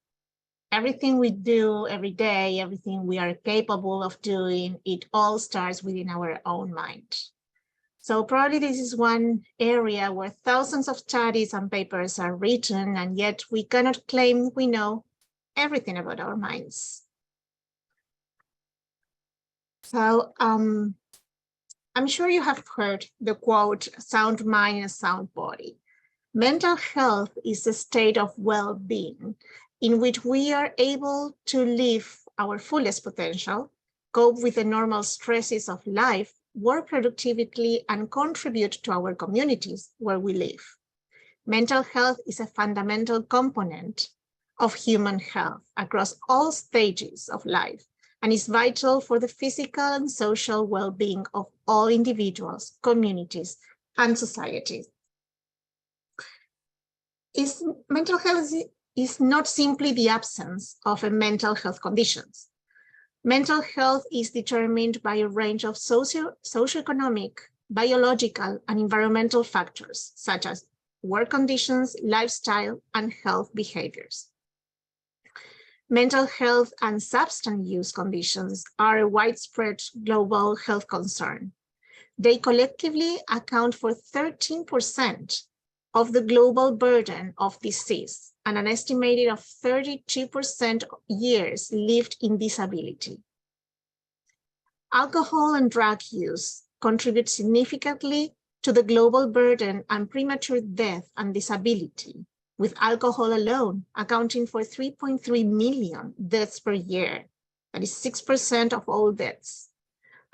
Everything we do every day, everything we are capable of doing, it all starts within our own mind. So probably this is one area where thousands of studies and papers are written, and yet we cannot claim we know everything about our minds. So I'm sure you have heard the quote, sound mind and a sound body. Mental health is a state of well-being in which we are able to live our fullest potential, cope with the normal stresses of life, work productively, and contribute to our communities where we live. Mental health is a fundamental component of human health across all stages of life and is vital for the physical and social well-being of all individuals, communities, and societies. Mental health is not simply the absence of a mental health conditions. Mental health is determined by a range of socioeconomic, biological, and environmental factors, such as work conditions, lifestyle, and health behaviors. Mental health and substance use conditions are a widespread global health concern. They collectively account for 13% of the global burden of disease and an estimated of 32% years lived in disability. Alcohol and drug use contribute significantly to the global burden and premature death and disability, with alcohol alone accounting for 3.3 million deaths per year. That is 6% of all deaths,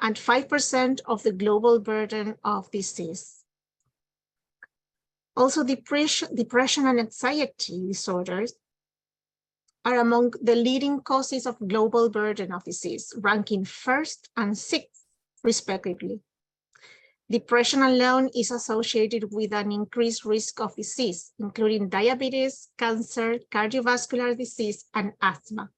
and 5% of the global burden of disease. Also, depression and anxiety disorders are among the leading causes of global burden of disease, ranking first and sixth, respectively. Depression alone is associated with an increased risk of disease, including diabetes, cancer, cardiovascular disease, and asthma.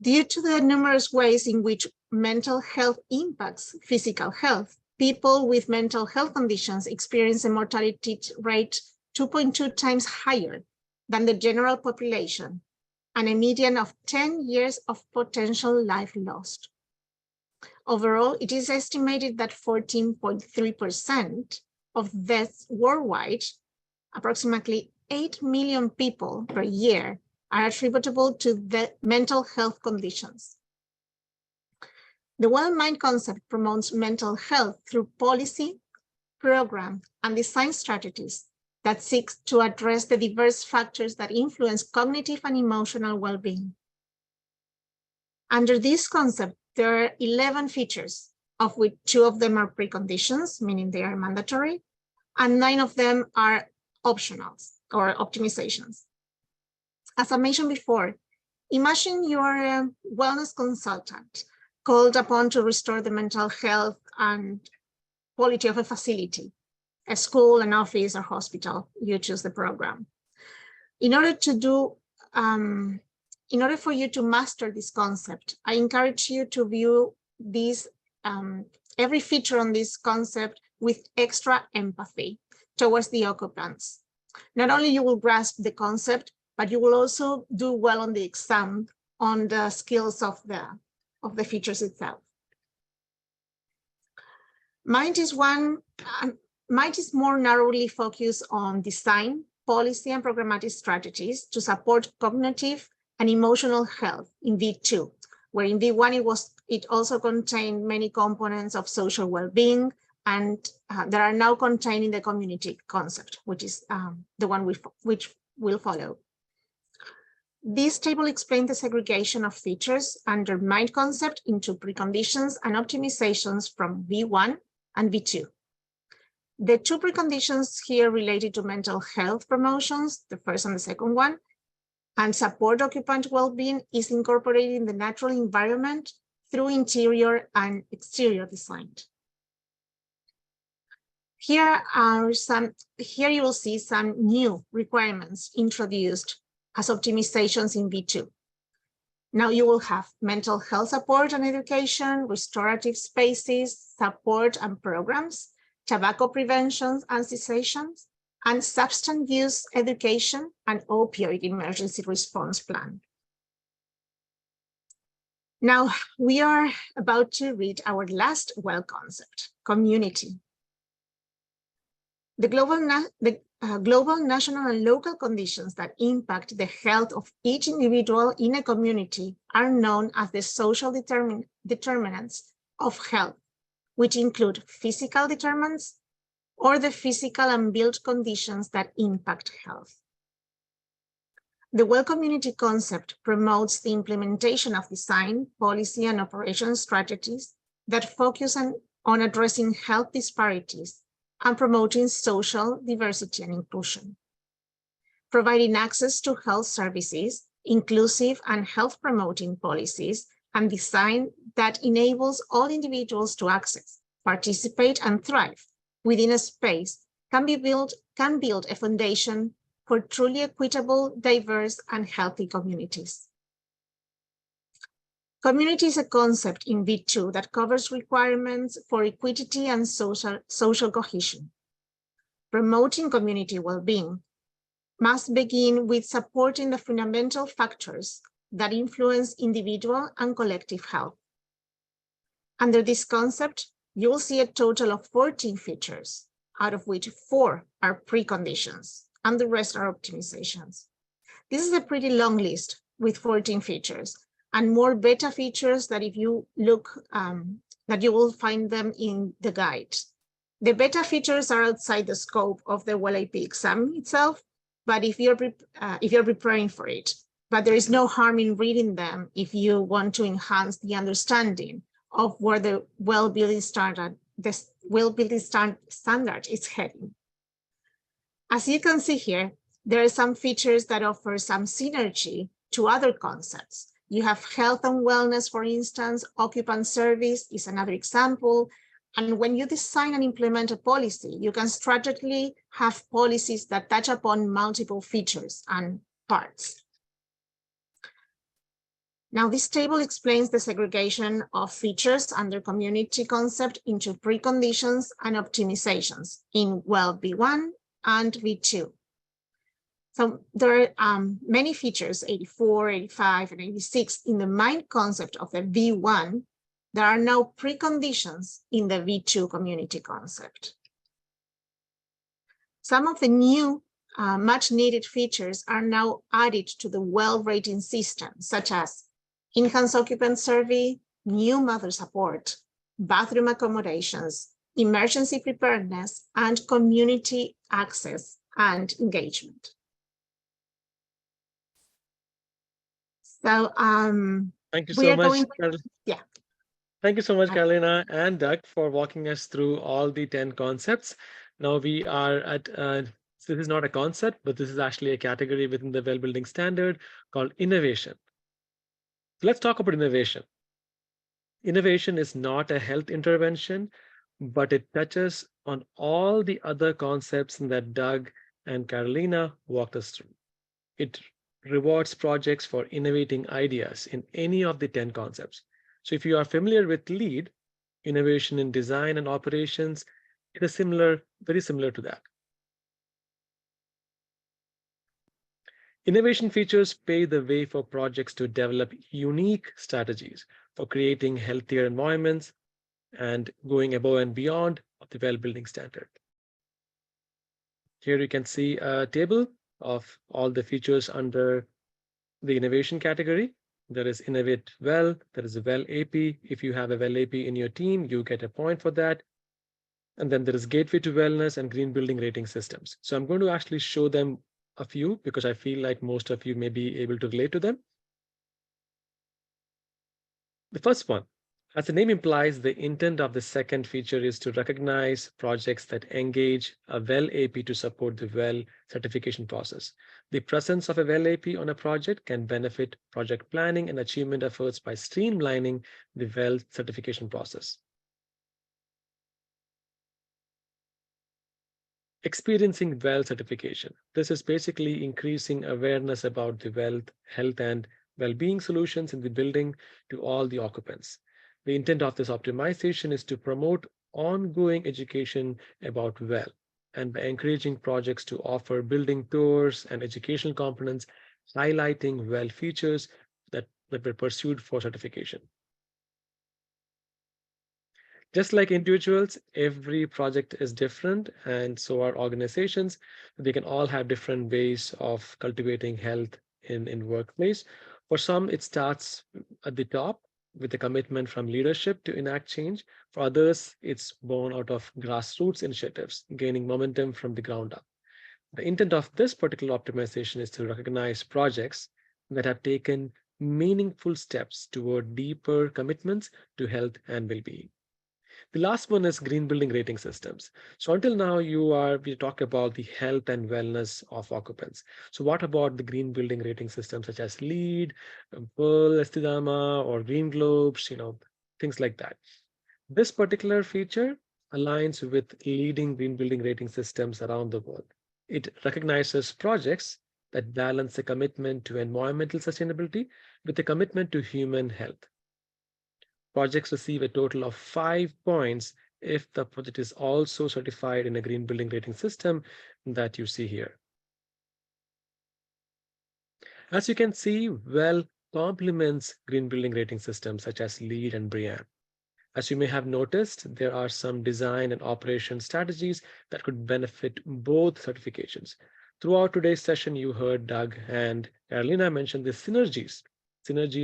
Due to the numerous ways in which mental health impacts physical health, people with mental health conditions experience a mortality rate 2.2 times higher than the general population, and a median of 10 years of potential life lost. Overall, it is estimated that 14.3% of deaths worldwide, approximately 8 million people per year, are attributable to the mental health conditions. The WELL Mind concept promotes mental health through policy, program, and design strategies that seek to address the diverse factors that influence cognitive and emotional well-being. Under this concept, there are 11 features, of which 2 of them are preconditions, meaning they are mandatory, and 9 of them are optionals or optimizations. As I mentioned before, imagine you're a wellness consultant called upon to restore the mental health and quality of a facility, a school, an office, or hospital. You choose the program. In order for you to master this concept, I encourage you to view these, every feature on this concept with extra empathy towards the occupants. Not only you will grasp the concept, but you will also do well on the exam on the skills of the features itself. Mind is more narrowly focused on design, policy, and programmatic strategies to support cognitive and emotional health in V2, where in V1 it also contained many components of social well-being, and that are now contained in the community concept, which is the one which will follow. This table explains the segregation of features under mind concept into preconditions and optimizations from V1 and V2. The 2 preconditions here related to mental health promotions, the first and the second one, and support occupant well-being is incorporated in the natural environment through interior and exterior design. Here you will see some new requirements introduced as optimizations in V2. Now you will have mental health support and education, restorative spaces, support and programs, tobacco prevention and cessations, and substance use education and opioid emergency response plan. Now we are about to read our last WELL concept, community. The global, national, and local conditions that impact the health of each individual in a community are known as the social determinants of health, which include physical determinants or the physical and built conditions that impact health. The WELL community concept promotes the implementation of design, policy, and operation strategies that focus on addressing health disparities and promoting social diversity and inclusion, providing access to health services, inclusive and health-promoting policies, and design that enables all individuals to access, participate, and thrive within a space can build a foundation for truly equitable, diverse, and healthy communities. Community is a concept in V2 that covers requirements for equity and social cohesion. Promoting community well-being must begin with supporting the fundamental factors that influence individual and collective health. Under this concept, you will see a total of 14 features, out of which 4 are preconditions, and the rest are optimizations. This is a pretty long list with 14 features, and more beta features that if you look, that you will find them in the guide. The beta features are outside the scope of the WELL AP exam itself, but if you're preparing for it, but there is no harm in reading them if you want to enhance the understanding of where the WELL building standard is heading. As you can see here, there are some features that offer some synergy to other concepts. You have health and wellness, for instance, occupant service is another example. And when you design and implement a policy, you can strategically have policies that touch upon multiple features and parts. Now, this table explains the segregation of features under community concept into preconditions and optimizations in WELL V1 and V2. So there are many features, 84, 85, and 86 in the main concept of the V1 that are now preconditions in the V2 community concept. Some of the new much needed features are now added to the WELL rating system, such as enhanced occupant survey, new mother support, bathroom accommodations, emergency preparedness, and community access and engagement. So thank you so much. Yeah. Thank you so much, Carolina and Doug, for walking us through all the 10 concepts. Now we are at, this is not a concept, but this is actually a category within the WELL building standard called innovation. So let's talk about innovation. Innovation is not a health intervention, but it touches on all the other concepts that Doug and Carolina walked us through. It rewards projects for innovating ideas in any of the 10 concepts. So if you are familiar with LEAD, innovation in design and operations, it is very similar to that. Innovation features pave the way for projects to develop unique strategies for creating healthier environments and going above and beyond of the WELL building standard. Here you can see a table of all the features under the innovation category. There is Innovate WELL, there is a WELL AP. If you have a WELL AP in your team, you get a point for that. And then there is Gateway to Wellness and Green Building Rating Systems. So I'm going to actually show them a few because I feel like most of you may be able to relate to them. The first one, as the name implies, the intent of the second feature is to recognize projects that engage a WELL AP to support the WELL certification process. The presence of a WELL AP on a project can benefit project planning and achievement efforts by streamlining the WELL certification process. Experiencing WELL certification. This is basically increasing awareness about the WELL health and well-being solutions in the building to all the occupants. The intent of this optimization is to promote ongoing education about WELL and by encouraging projects to offer building tours and educational components, highlighting WELL features that were pursued for certification. Just like individuals, every project is different, and so are organizations. They can all have different ways of cultivating health in workplace. For some, it starts at the top with a commitment from leadership to enact change. For others, it's born out of grassroots initiatives, gaining momentum from the ground up. The intent of this particular optimization is to recognize projects that have taken meaningful steps toward deeper commitments to health and well-being. The last one is green building rating systems. So until now, we talk about the health and wellness of occupants. So what about the green building rating systems such as LEED, Pearl, Estidama, or Green Globes, things like that. This particular feature aligns with leading green building rating systems around the world. It recognizes projects that balance a commitment to environmental sustainability with a commitment to human health. Projects receive a total of 5 points if the project is also certified in a green building rating system that you see here. As you can see, WELL complements green building rating systems such as LEED and BREEAM. As you may have noticed, there are some design and operation strategies that could benefit both certifications. Throughout today's session, you heard Doug and Carolina mention the synergies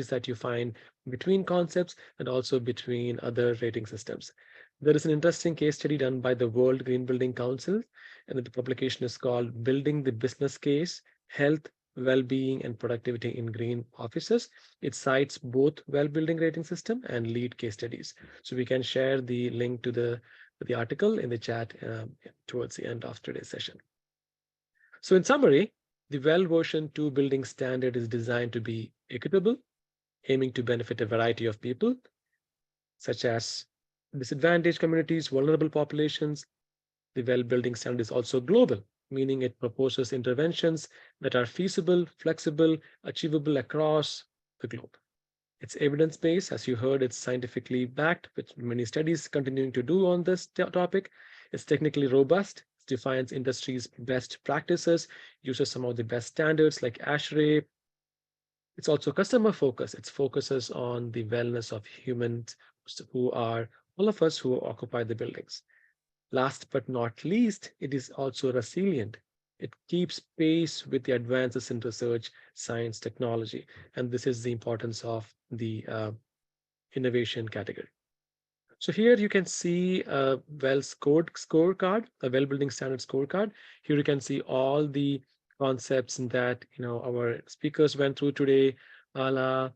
that you find between concepts and also between other rating systems. There is an interesting case study done by the World Green Building Council, and the publication is called Building the Business Case, Health, Well-being and Productivity in Green Offices. It cites both WELL building rating system and LEED case studies. So we can share the link to the article in the chat towards the end of today's session. So in summary, the WELL version 2 building standard is designed to be equitable, aiming to benefit a variety of people, such as disadvantaged communities, vulnerable populations. The WELL building standard is also global, meaning it proposes interventions that are feasible, flexible, achievable across the globe. It's evidence-based, as you heard, it's scientifically backed, with many studies continuing to do on this topic. It's technically robust, it defines industry's best practices, uses some of the best standards like ASHRAE. It's also customer focused. It focuses on the wellness of humans who are all of us who occupy the buildings. Last but not least, it is also resilient. It keeps pace with the advances in research, science, technology, and this is the importance of the innovation category. So here you can see a scorecard, a WELL building standard scorecard. Here you can see all the concepts that our speakers went through today, Ala,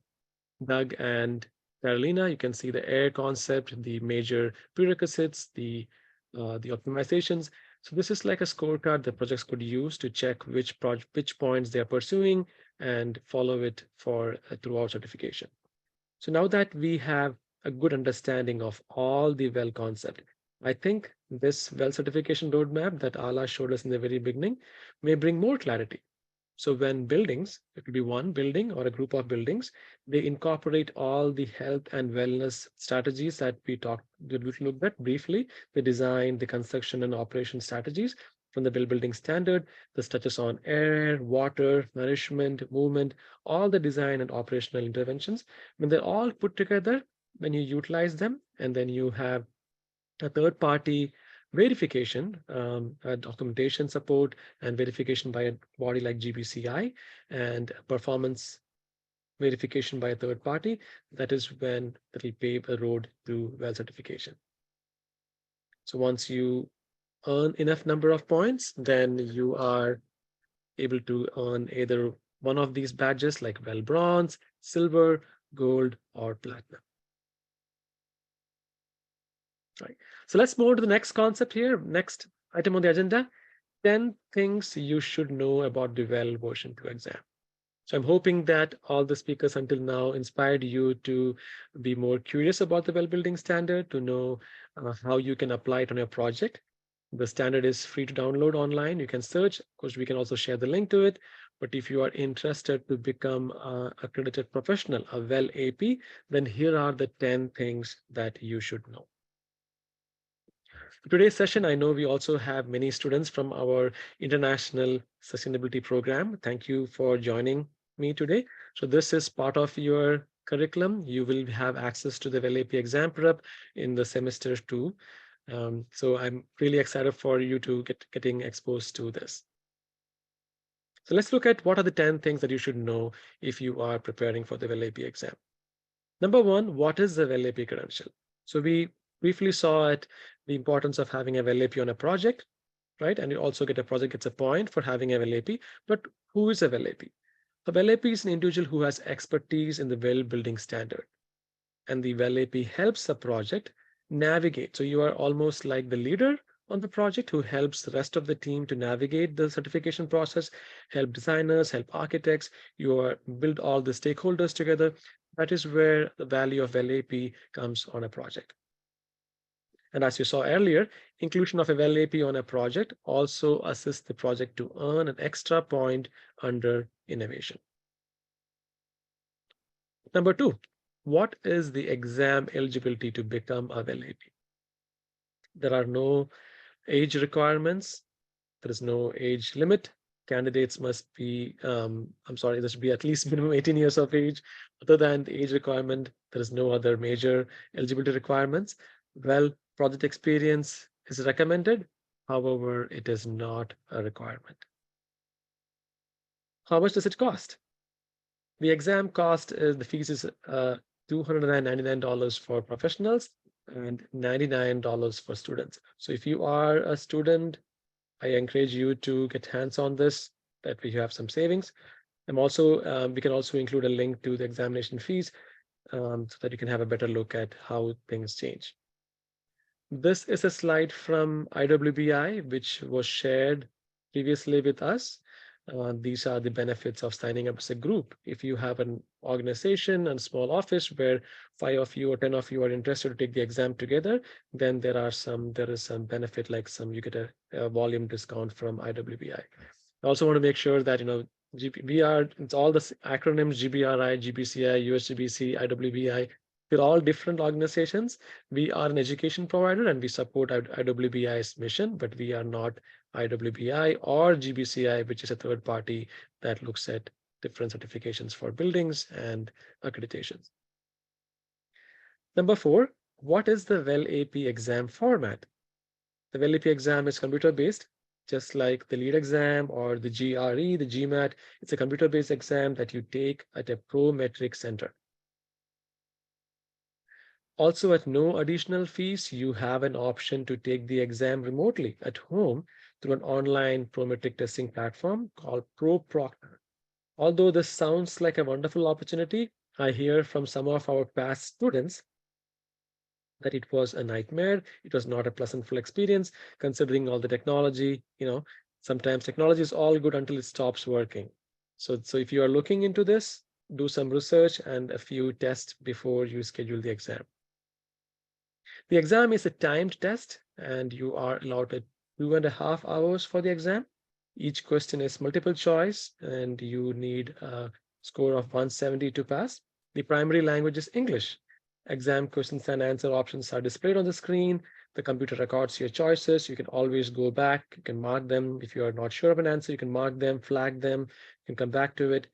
Doug, and Carolina. You can see the air concept, the major prerequisites, the optimizations. So this is like a scorecard that projects could use to check which points they are pursuing and follow it for throughout certification. So now that we have a good understanding of all the WELL concept, I think this WELL certification roadmap that Ala showed us in the very beginning may bring more clarity. So when buildings, it could be one building or a group of buildings, they incorporate all the health and wellness strategies that we looked at briefly, the design, the construction and operation strategies from the WELL building standard, this touches on air, water, nourishment, movement, all the design and operational interventions. When they're all put together, when you utilize them, and then you have a third party verification, documentation support and verification by a body like GBCI, and performance verification by a third party, that is when it will pave a road to WELL certification. So once you earn enough number of points, then you are able to earn either one of these badges like WELL Bronze, Silver, Gold, or Platinum. Right. So let's move to the next concept here. Next item on the agenda, 10 things you should know about the WELL version 2 exam. So I'm hoping that all the speakers until now inspired you to be more curious about the WELL building standard, to know how you can apply it on your project. The standard is free to download online. You can search. Of course, we can also share the link to it. But if you are interested to become an accredited professional, a WELL AP, then here are the 10 things that you should know. For today's session, I know we also have many students from our International Sustainability Program. Thank you for joining me today. So this is part of your curriculum. You will have access to the WELL AP exam prep in the semester 2. So I'm really excited for you to getting exposed to this. So let's look at what are the 10 things that you should know if you are preparing for the WELL AP exam. Number one, what is the WELL AP credential? So we briefly saw the importance of having a WELL AP on a project, right? And you also get a project gets a point for having a WELL AP. But who is a WELL AP? A WELL AP is an individual who has expertise in the WELL building standard. And the WELL AP helps the project navigate. So you are almost like the leader on the project who helps the rest of the team to navigate the certification process, help designers, help architects, build all the stakeholders together. That is where the value of WELL AP comes on a project. And as you saw earlier, inclusion of a WELL AP on a project also assists the project to earn an extra point under innovation. Number 2, what is the exam eligibility to become a WELL AP? There are no age requirements. There is no age limit. Candidates must be, there should be at least minimum 18 years of age. Other than the age requirement, there is no other major eligibility requirements. Well, project experience is recommended. However, it is not a requirement. How much does it cost? The exam cost is, the fees is $299 for professionals and $99 for students. So if you are a student, I encourage you to get hands on this, that we have some savings. I'm also, we can also include a link to the examination fees so that you can have a better look at how things change. This is a slide from IWBI, which was shared previously with us. These are the benefits of signing up as a group. If you have an organization and small office where 5 of you or 10 of you are interested to take the exam together, then there is some benefit, like you get a volume discount from IWBI. I also want to make sure that, it's all the acronyms: GBRI, GBCI, USGBC, IWBI. We're all different organizations. We are an education provider and we support IWBI's mission, but we are not IWBI or GBCI, which is a third party that looks at different certifications for buildings and accreditations. Number 4, what is the WELL AP exam format? The WELL AP exam is computer-based, just like the LEAD exam or the GRE, the GMAT. It's a computer-based exam that you take at a Prometric center. Also, at no additional fees, you have an option to take the exam remotely at home through an online Prometric testing platform called ProProctor. Although this sounds like a wonderful opportunity, I hear from some of our past students that it was a nightmare. It was not a pleasantful experience, considering all the technology. Sometimes technology is all good until it stops working. So if you are looking into this, do some research and a few tests before you schedule the exam. The exam is a timed test, and you are allowed 2.5 hours for the exam. Each question is multiple choice, and you need a score of 170 to pass. The primary language is English. Exam questions and answer options are displayed on the screen. The computer records your choices. You can always go back. You can mark them. If you are not sure of an answer, you can mark them, flag them, you can come back to it.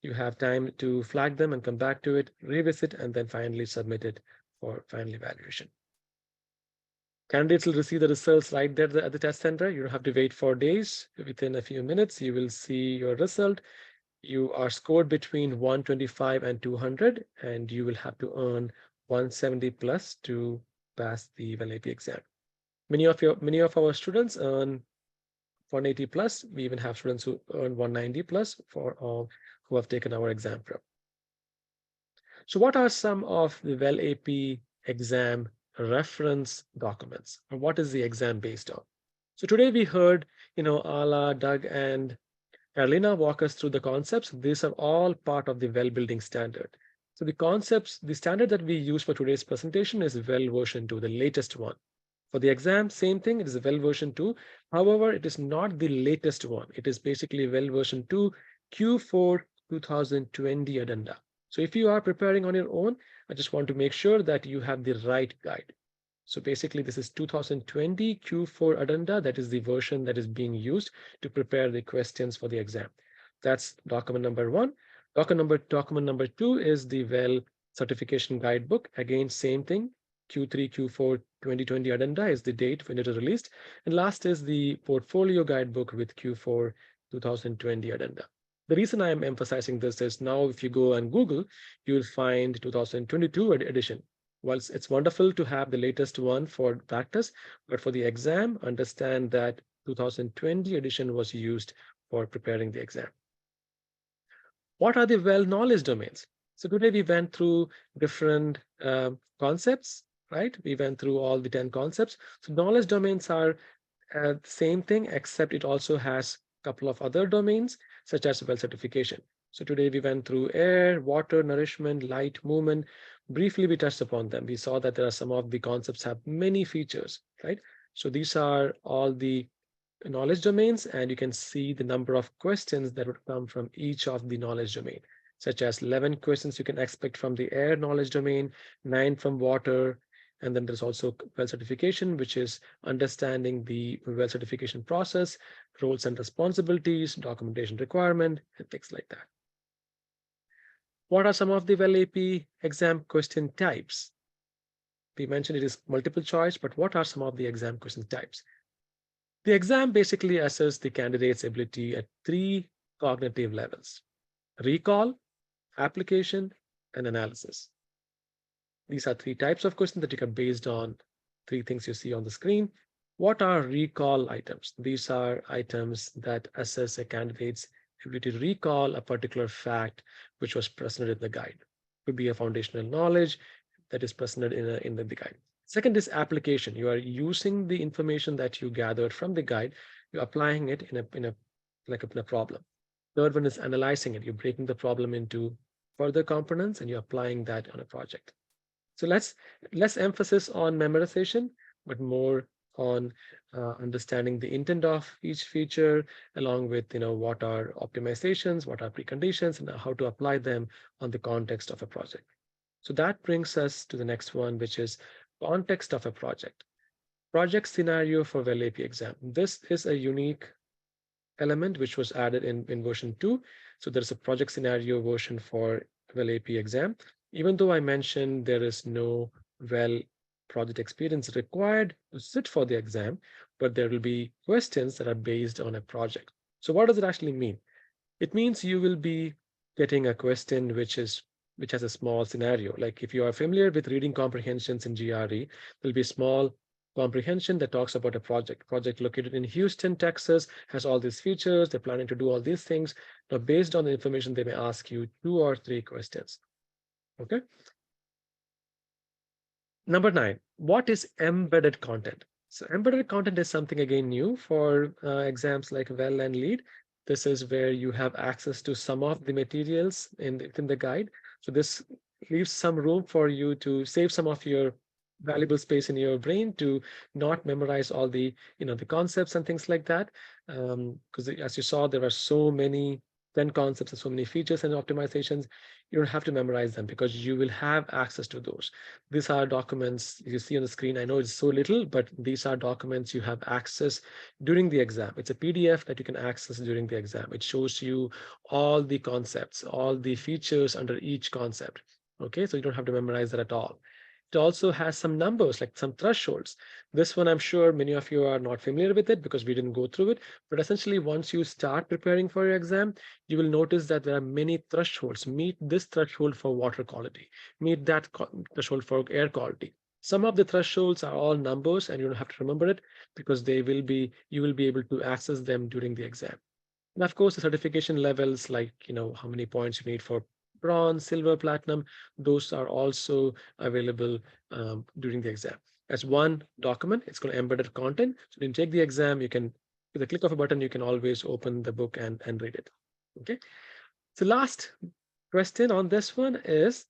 You have time to flag them and come back to it, revisit, and then finally submit it for final evaluation. Candidates will receive the results right there at the test center. You don't have to wait for days. Within a few minutes, you will see your result. You are scored between 125 and 200, and you will have to earn 170 plus to pass the WELL AP exam. Many of our students earn 180 plus. We even have students who earn 190 plus for all who have taken our exam prep. So what are some of the WELL AP exam reference documents, or what is the exam based on? So today we heard, Ala, Doug, and Carolina walk us through the concepts. These are all part of the WELL building standard. So the concepts, the standard that we use for today's presentation is WELL version 2, the latest one. For the exam, same thing, it is a WELL version 2. However, it is not the latest one. It is basically WELL version 2 Q4 2020 addenda. So if you are preparing on your own, I just want to make sure that you have the right guide. So basically, this is 2020 Q4 addenda. That is the version that is being used to prepare the questions for the exam. That's document number 1. Document number 2 is the WELL certification guidebook. Again, same thing. Q3, Q4 2020 addenda is the date when it is released. And last is the portfolio guidebook with Q4 2020 addenda. The reason I am emphasizing this is now if you go and Google, you will find 2022 edition. Whilst it's wonderful to have the latest one for practice, but for the exam, understand that 2020 edition was used for preparing the exam. What are the WELL knowledge domains? So today we went through different concepts, right? We went through all the 10 concepts. So knowledge domains are the same thing, except it also has a couple of other domains, such as WELL certification. So today we went through air, water, nourishment, light, movement. Briefly, we touched upon them. We saw that there are some of the concepts have many features, right? So these are all the knowledge domains, and you can see the number of questions that would come from each of the knowledge domain, such as 11 questions you can expect from the air knowledge domain, 9 from water, and then there's also WELL certification, which is understanding the WELL certification process, roles and responsibilities, documentation requirement, and things like that. What are some of the WELL AP exam question types? We mentioned it is multiple choice, but what are some of the exam question types? The exam basically assesses the candidate's ability at 3 cognitive levels: recall, application, and analysis. These are 3 types of questions that you get based on 3 things you see on the screen. What are recall items? These are items that assess a candidate's ability to recall a particular fact which was presented in the guide. It could be a foundational knowledge that is presented in the guide. Second is application. You are using the information that you gathered from the guide, you're applying it in a problem. Third one is analyzing it. You're breaking the problem into further components and you're applying that on a project. So less emphasis on memorization, but more on understanding the intent of each feature, along with what are optimizations, what are preconditions, and how to apply them on the context of a project. So that brings us to the next one, which is context of a project. Project scenario for WELL AP exam. This is a unique element which was added in version 2. So there's a project scenario version for WELL AP exam. Even though I mentioned there is no WELL project experience required to sit for the exam, but there will be questions that are based on a project. So what does it actually mean? It means you will be getting a question which has a small scenario. Like if you are familiar with reading comprehensions in GRE, there'll be a small comprehension that talks about a project located in Houston, Texas, has all these features. They're planning to do all these things. Now, based on the information, they may ask you 2 or 3 questions. Okay. Number 9, what is embedded content? So embedded content is something again new for exams like WELL and LEAD. This is where you have access to some of the materials within the guide. So this leaves some room for you to save some of your valuable space in your brain to not memorize all the the concepts and things like that. Because as you saw, there are so many 10 concepts and so many features and optimizations. You don't have to memorize them because you will have access to those. These are documents you see on the screen. I know it's so little, but these are documents you have access during the exam. It's a PDF that you can access during the exam. It shows you all the concepts, all the features under each concept. Okay, so you don't have to memorize that at all. It also has some numbers, like some thresholds. This one, I'm sure many of you are not familiar with it because we didn't go through it. But essentially, once you start preparing for your exam, you will notice that there are many thresholds. Meet this threshold for water quality, meet that threshold for air quality. Some of the thresholds are all numbers and you don't have to remember it because you will be able to access them during the exam. And of course, the certification levels, like how many points you need for bronze, silver, platinum, those are also available during the exam. As one document, it's called embedded content. So when you take the exam, you can, with a click of a button, you can always open the book and read it. Okay. So last question on this one is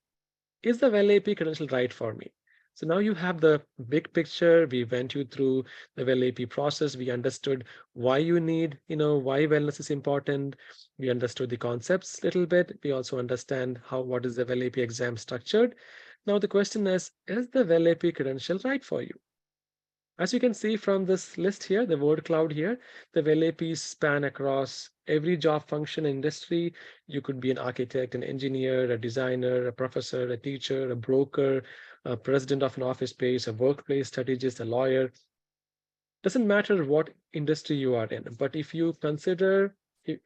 the WELL AP credential right for me? So now you have the big picture. We went you through the WELL AP process. We understood why you need, why wellness is important. We understood the concepts a little bit. We also understand what is the WELL AP exam structured. Now the question is the WELL AP credential right for you? As you can see from this list here, the word cloud here, the WELL APs span across every job function industry. You could be an architect, an engineer, a designer, a professor, a teacher, a broker, a president of an office space, a workplace strategist, a lawyer. Doesn't matter what industry you are in, but if you consider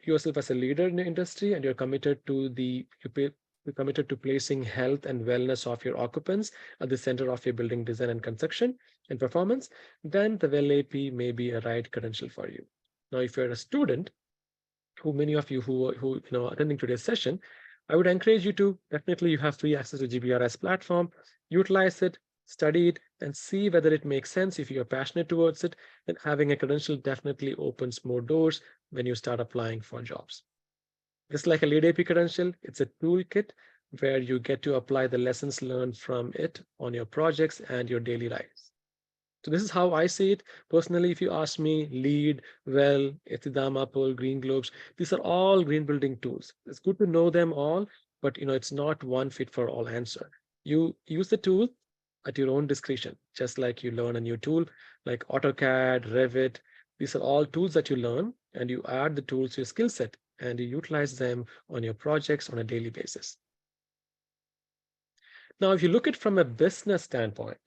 yourself as a leader in the industry and you're committed to placing health and wellness of your occupants at the center of your building design and construction and performance, then the WELL AP may be a right credential for you. Now, if you're a student, many of you who attending today's session, I would encourage you to you have free access to GBRI's platform, utilize it, study it, and see whether it makes sense. If you're passionate towards it, then having a credential definitely opens more doors when you start applying for jobs. Just like a LEAD AP credential, it's a toolkit where you get to apply the lessons learned from it on your projects and your daily lives. So this is how I see it. Personally, if you ask me, LEAD, WELL, Etidama, Pearl, Green Globes, these are all green building tools. It's good to know them all, but it's not one fit for all answer. You use the tool at your own discretion, just like you learn a new tool like AutoCAD, Revit. These are all tools that you learn, and you add the tools to your skill set and you utilize them on your projects on a daily basis. Now, if you look at it from a business standpoint,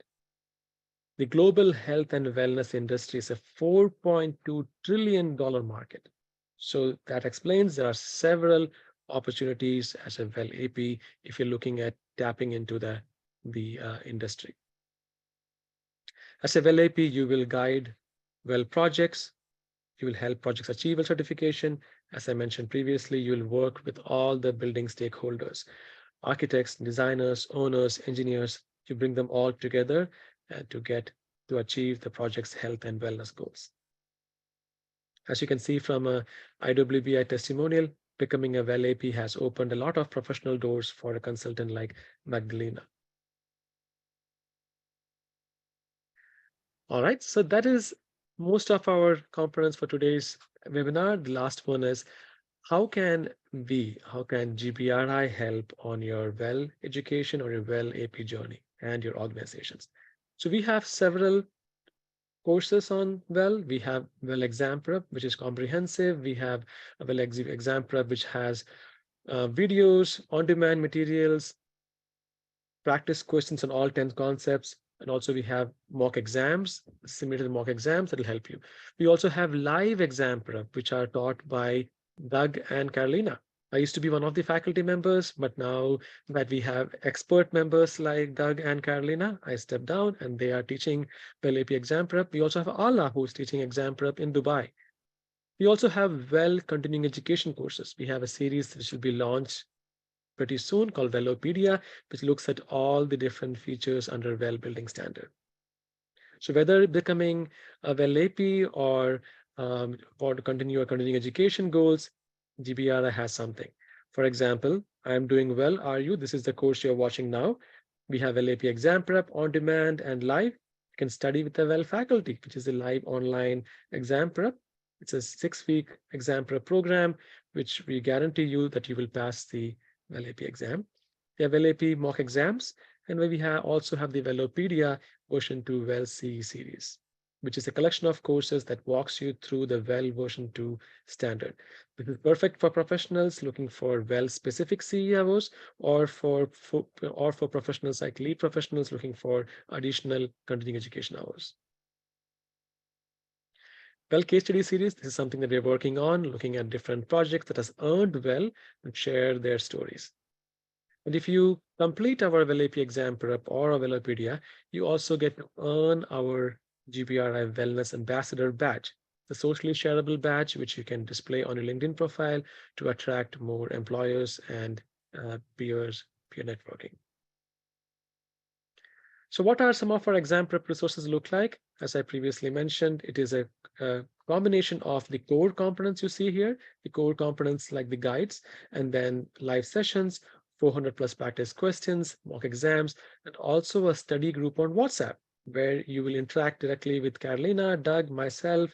the global health and wellness industry is a $4.2 trillion market. So that explains there are several opportunities as a WELL AP if you're looking at tapping into the industry. As a WELL AP, you will guide WELL projects. You will help projects achieve a certification. As I mentioned previously, you will work with all the building stakeholders, architects, designers, owners, engineers. You bring them all together to achieve the project's health and wellness goals. As you can see from a IWBI testimonial, becoming a WELL AP has opened a lot of professional doors for a consultant like Magdalena. All right, so that is most of our components for today's webinar. The last one is how can GBRI help on your WELL education or your WELL AP journey and your organizations? So we have several courses on WELL. We have WELL Exam Prep, which is comprehensive. We have a WELL Exam Prep, which has videos, on-demand materials, practice questions on all 10 concepts. And also we have mock exams, similar to the mock exams that will help you. We also have live exam prep, which are taught by Doug and Carolina. I used to be one of the faculty members, but now that we have expert members like Doug and Carolina, I stepped down and they are teaching WELL AP exam prep. We also have Ala, who's teaching exam prep in Dubai. We also have WELL continuing education courses. We have a series which will be launched pretty soon called Wellopedia, which looks at all the different features under WELL building standard. So whether becoming a WELL AP or to continue your continuing education goals, GBRI has something. For example, I'm doing WELL. Are you? This is the course you're watching now. We have WELL AP exam prep on demand and live. You can study with the WELL faculty, which is a live online exam prep. It's a 6-week exam prep program, which we guarantee you that you will pass the WELL AP exam. We have WELL AP mock exams, and we also have the Wellopedia version 2 WELL CE series, which is a collection of courses that walks you through the WELL version 2 standard. This is perfect for professionals looking for WELL specific CE hours or for professionals like lead professionals looking for additional continuing education hours. WELL case study series, this is something that we're working on, looking at different projects that has earned WELL and share their stories. And if you complete our WELL AP exam prep or a Wellopedia, you also get to earn our GBRI Wellness Ambassador badge, the socially shareable badge, which you can display on your LinkedIn profile to attract more employers and peer networking. So what are some of our exam prep resources look like? As I previously mentioned, it is a combination of the core components you see here, the core components like the guides, and then live sessions, 400 plus practice questions, mock exams, and also a study group on WhatsApp, where you will interact directly with Carolina, Doug, myself,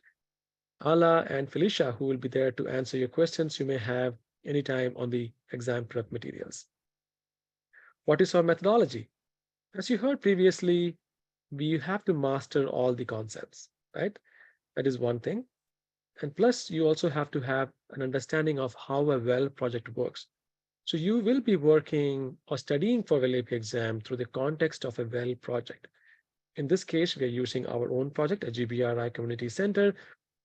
Ala, and Felicia, who will be there to answer your questions you may have anytime on the exam prep materials. What is our methodology? As you heard previously, we have to master all the concepts, right? That is one thing. And plus, you also have to have an understanding of how a WELL project works. So you will be working or studying for WELL AP exam through the context of a WELL project. In this case, we are using our own project, a GBRI Community Center.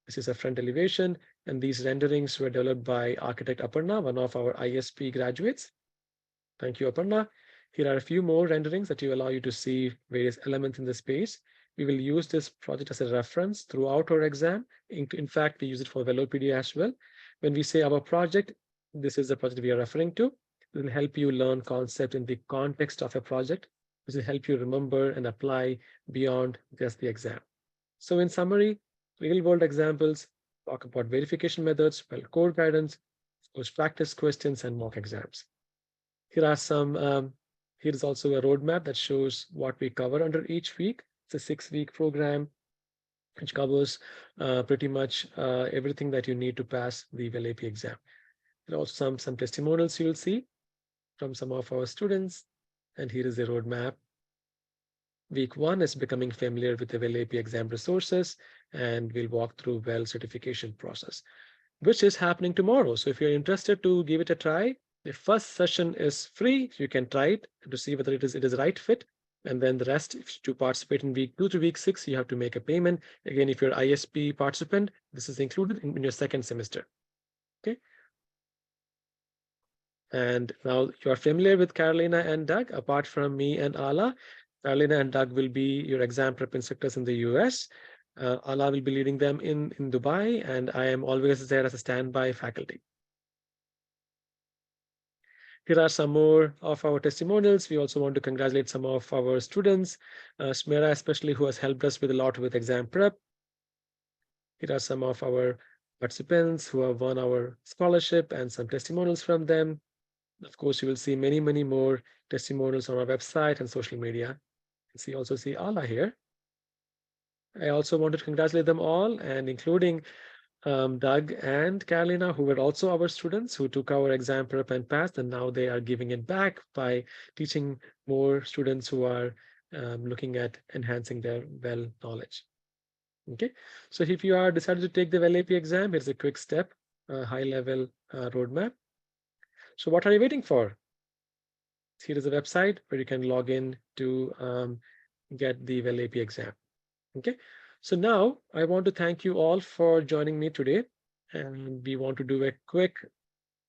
This is a front elevation, and these renderings were developed by architect Aparna, one of our ISP graduates. Thank you, Aparna. Here are a few more renderings that allow you to see various elements in the space. We will use this project as a reference throughout our exam. In fact, we use it for Wellopedia as well. When we say our project, this is the project we are referring to. It will help you learn concept in the context of a project, which will help you remember and apply beyond just the exam. So in summary, real-world examples, talk about verification methods, WELL core guidance, of course, practice questions, and mock exams. Here are some, here is also a roadmap that shows what we cover under each week. It's a 6-week program which covers pretty much everything that you need to pass the WELL AP exam. There are also some testimonials you will see from some of our students. And here is the roadmap. Week 1 is becoming familiar with the WELL AP exam resources, and we'll walk through WELL certification process, which is happening tomorrow. So if you're interested to give it a try, the first session is free. You can try it to see whether it is a right fit. And then the rest, if to participate in week 2 to week 6, you have to make a payment. Again, if you're ISP participant, this is included in your second semester. Okay. And now you are familiar with Carolina and Doug. Apart from me and Ala, Carolina and Doug will be your exam prep instructors in the US. Ala will be leading them in Dubai, and I am always there as a standby faculty. Here are some more of our testimonials. We also want to congratulate some of our students, Smera especially, who has helped us with a lot with exam prep. Here are some of our participants who have won our scholarship and some testimonials from them. Of course, you will see many, many more testimonials on our website and social media. You also see Ala here. I also wanted to congratulate them all, and including Doug and Carolina, who were also our students who took our exam prep and passed, and now they are giving it back by teaching more students who are looking at enhancing their WELL knowledge. Okay, so if you are decided to take the WELL AP exam, here's a quick step, high-level roadmap. So what are you waiting for? Here is a website where you can log in to get the WELL AP exam. Okay, so now I want to thank you all for joining me today, and we want to do a quick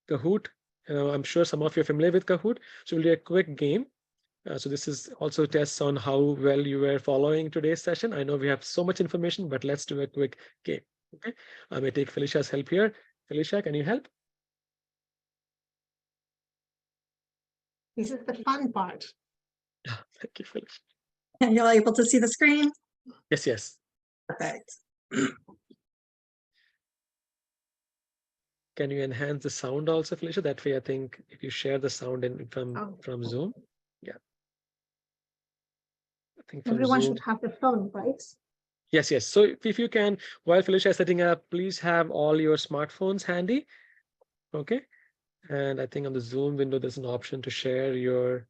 Kahoot. I'm sure some of you are familiar with Kahoot, so we'll do a quick game. So this is also tests on how well you were following today's session. I know we have so much information, but let's do a quick game. Okay, I may take Felicia's help here. Felicia, can you help? This is the fun part. Thank you, Felicia. And you're able to see the screen? Yes, yes. Perfect. Can you enhance the sound also, Felicia? That way, I think if you share the sound from Zoom, yeah. I think from Everyone Zoom. should have the phone, right? Yes, yes. So if you can, while Felicia is setting up, please have all your smartphones handy. Okay. And I think on the Zoom window, there's an option to share your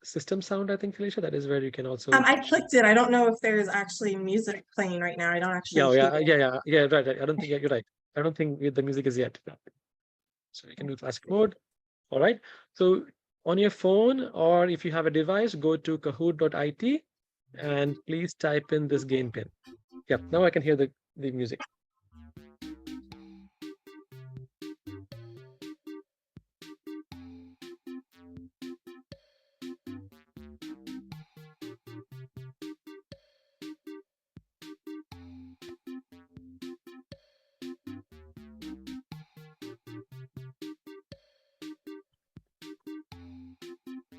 system sound, I think, Felicia. That is where you can also. I clicked it. I don't know if there's actually music playing right now. I don't actually. Yeah, right. I don't think you're right. I don't think the music is yet. So you can do classic mode. All right. So on your phone, or if you have a device, go to kahoot.it and please type in this gain pin. Yep. Now I can hear the music.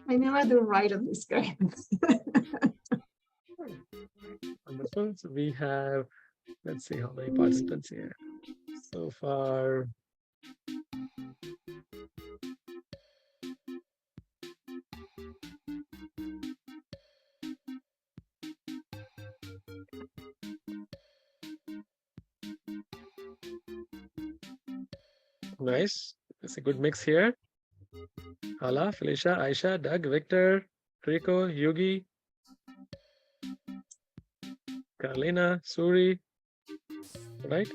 I never do right on this game. Wonderful. So we have, let's see how many participants here. So far, nice. It's a good mix here. Ala, Felicia, Aisha, Doug, Victor, Rico, Yugi, Carolina, Suri, right?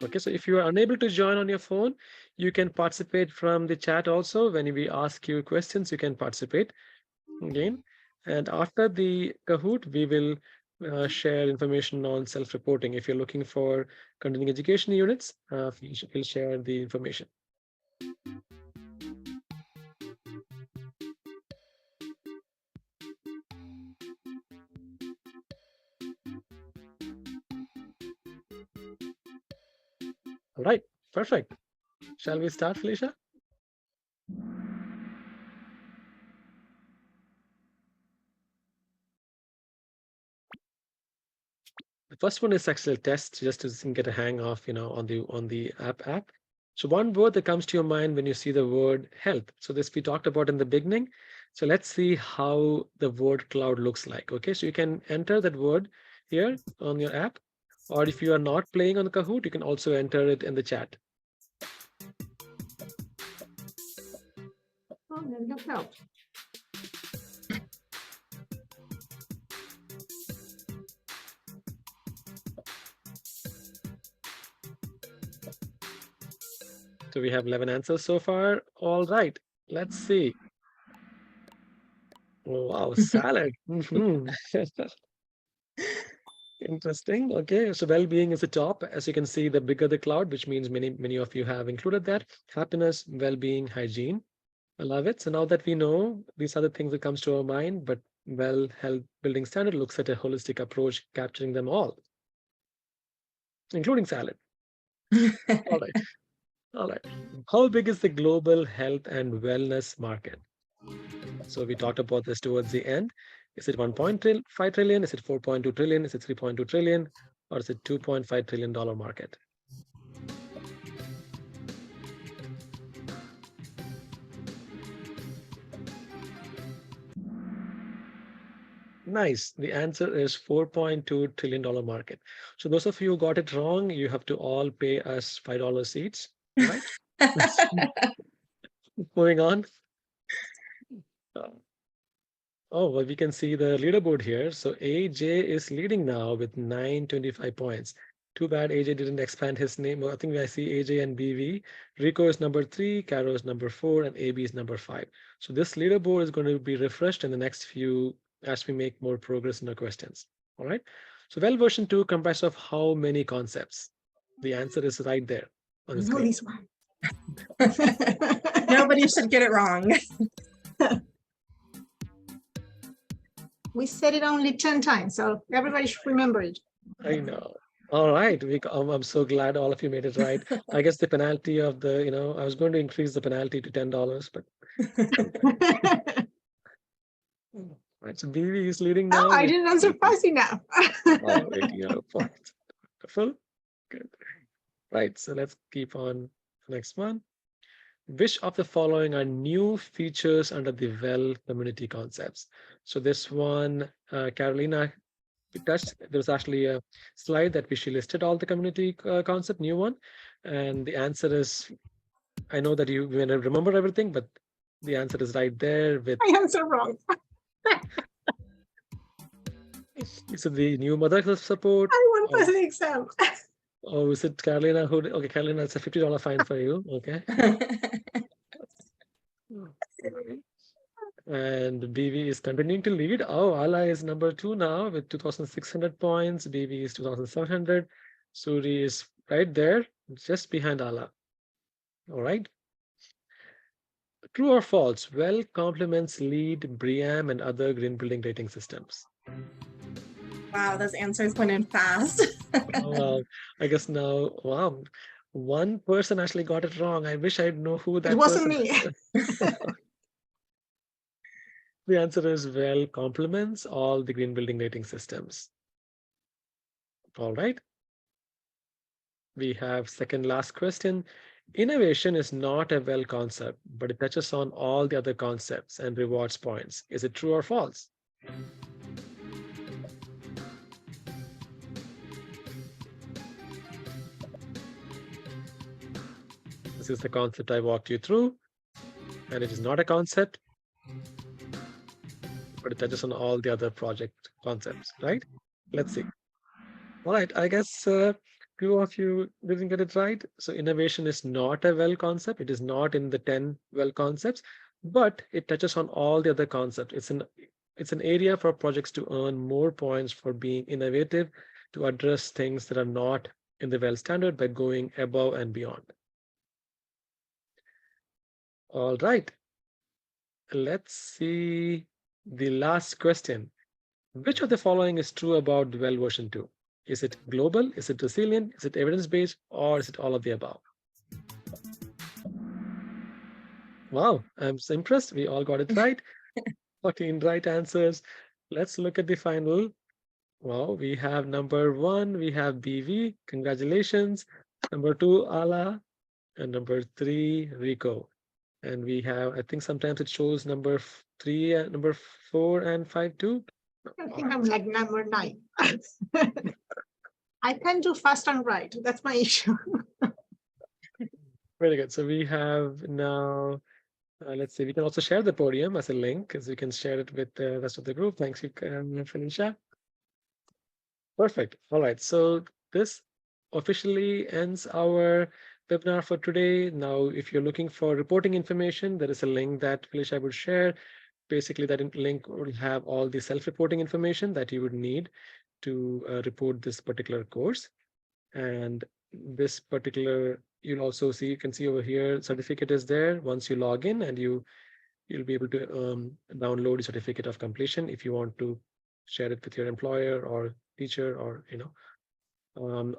Okay, so if you are unable to join on your phone, you can participate from the chat also. When we ask you questions, you can participate again. And after the Kahoot, we will share information on self-reporting. If you're looking for continuing education units, we'll share the information. All right, perfect. Shall we start, Felicia? The first one is actually a test just to get a hang of, on the app. So one word that comes to your mind when you see the word health. So this we talked about in the beginning. So let's see how the word cloud looks like. Okay, so you can enter that word here on your app, or if you are not playing on Kahoot, you can also enter it in the chat. Oh, then look out. So we have 11 answers so far. All right, let's see. Oh, wow, salad. Interesting. Okay, so well-being is the top. As you can see, the bigger the cloud, which means many of you have included that. Happiness, well-being, hygiene. I love it. So now that we know these are the things that comes to our mind, but Well Health Building Standard looks at a holistic approach, capturing them all, including salad. All right. All right. How big is the global health and wellness market? So we talked about this towards the end. Is it 1.5 trillion? Is it 4.2 trillion? Is it 3.2 trillion? Or is it $2.5 trillion market? Nice. The answer is $4.2 trillion market. So those of you who got it wrong, you have to all pay us $5 each, right? Moving on. Oh, well, we can see the leaderboard here. So AJ is leading now with 925 points. Too bad AJ didn't expand his name. I think I see AJ and BV. Rico is number 3, Caro is number 4, and AB is number 5. So this leaderboard is going to be refreshed in the next few as we make more progress in our questions. All right. So Well version 2 comprises of how many concepts? The answer is right there on the I know screen. this one. Nobody should get it wrong. We said it only 10 times, so everybody should remember it. I know. All right. I'm so glad all of you made it right. I guess the penalty of the, I was going to increase the penalty to $10, but right. So BV is leading now. Oh, I with didn't answer fast enough. 80 points. Wonderful. Good. Right. So let's keep on the next one. Which of the following are new features under the Well community concepts? So this one, Carolina touched. There's actually a slide that she listed all the community concept, new one, and the answer is, I know that you may not remember everything, but the answer is right there with. I answered wrong. Is it the new mother support? I won't pass the exam. Oh, is it Carolina who? Okay, Carolina, it's a $50 fine for you. Okay. And BV is continuing to lead. Oh, Ala is number 2 now with 2,600 points. BV is 2,700. Suri is right there, just behind Ala. All right. True or false? Well complements LEED, BREEAM, and other green building rating systems. Wow, those answers went in fast. Well, I guess now, wow, one person actually got it wrong. I wish I'd know who that It wasn't person me. is. The answer is well complements all the green building rating systems. All right. We have second last question. Innovation is not a well concept, but it touches on all the other concepts and rewards points. Is it true or false? This is the concept I walked you through, and it is not a concept, but it touches on all the other project concepts, right? Let's see. All right, I guess two of you didn't get it right. So innovation is not a well concept. It is not in the 10 well concepts, but it touches on all the other concepts. It's an area for projects to earn more points for being innovative, to address things that are not in the well standard by going above and beyond. All right. Let's see the last question. Which of the following is true about the Well version 2? Is it global? Is it resilient? Is it evidence-based? Or is it all of the above? Wow, I'm so impressed. We all got it right. 14 right answers. Let's look at the final. Wow, we have number 1, we have BV. Congratulations. Number 2, Ala. and number 3, Rico. And we have, I think sometimes it shows number 3, number 4 and 5 too. I think I'm like number 9. I can do fast and right. That's my issue. Very good. So we have now, let's see, we can also share the podium as a link, as you can share it with the rest of the group. Thanks, Felicia. Perfect. All right. So this officially ends our webinar for today. Now, if you're looking for reporting information, there is a link that Felicia would share. Basically, that link will have all the self-reporting information that you would need to report this particular course. And this particular, you'll also see, you can see over here, certificate is there. Once you log in, and you'll be able to download the certificate of completion if you want to share it with your employer or teacher, or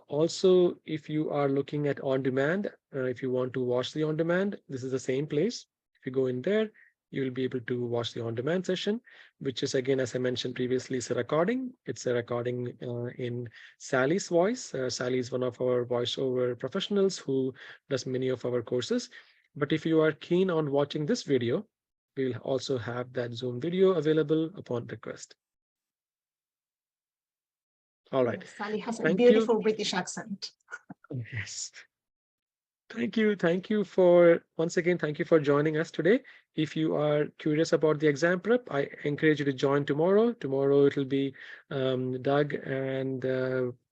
also, if you are looking at on demand, if you want to watch the on demand, this is the same place. If you go in there, you'll be able to watch the on demand session, which is, again, as I mentioned previously, is a recording. It's a recording in Sally's voice. Sally is one of our voiceover professionals who does many of our courses. But if you are keen on watching this video, we'll also have that Zoom video available upon request. All right. Sally has a Thank beautiful you. British accent. Yes. Thank you. Thank you for, once again, thank you for joining us today. If you are curious about the exam prep, I encourage you to join tomorrow. Tomorrow it will be Doug and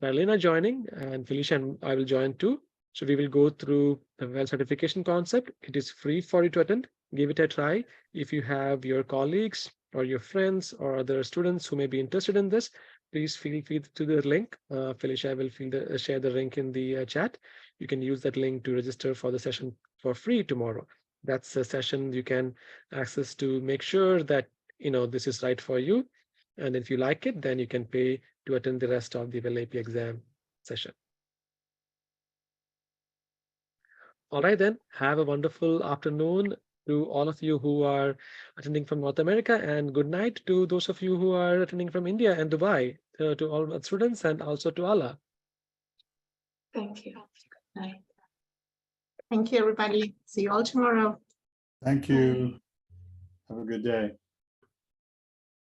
Marlena joining, and Felicia and I will join too. So we will go through the WELL certification concept. It is free for you to attend. Give it a try. If you have your colleagues or your friends or other students who may be interested in this, please feel free to the link. Felicia will share the link in the chat. You can use that link to register for the session for free tomorrow. That's a session you can access to make sure that this is right for you. And if you like it, then you can pay to attend the rest of the WELL AP exam session. All right, then, have a wonderful afternoon to all of you who are attending from North America, and good night to those of you who are attending from India and Dubai, to all the students, and also to Allah. Thank you. Bye. Thank you, everybody. See you all tomorrow. Thank you. Have a good day.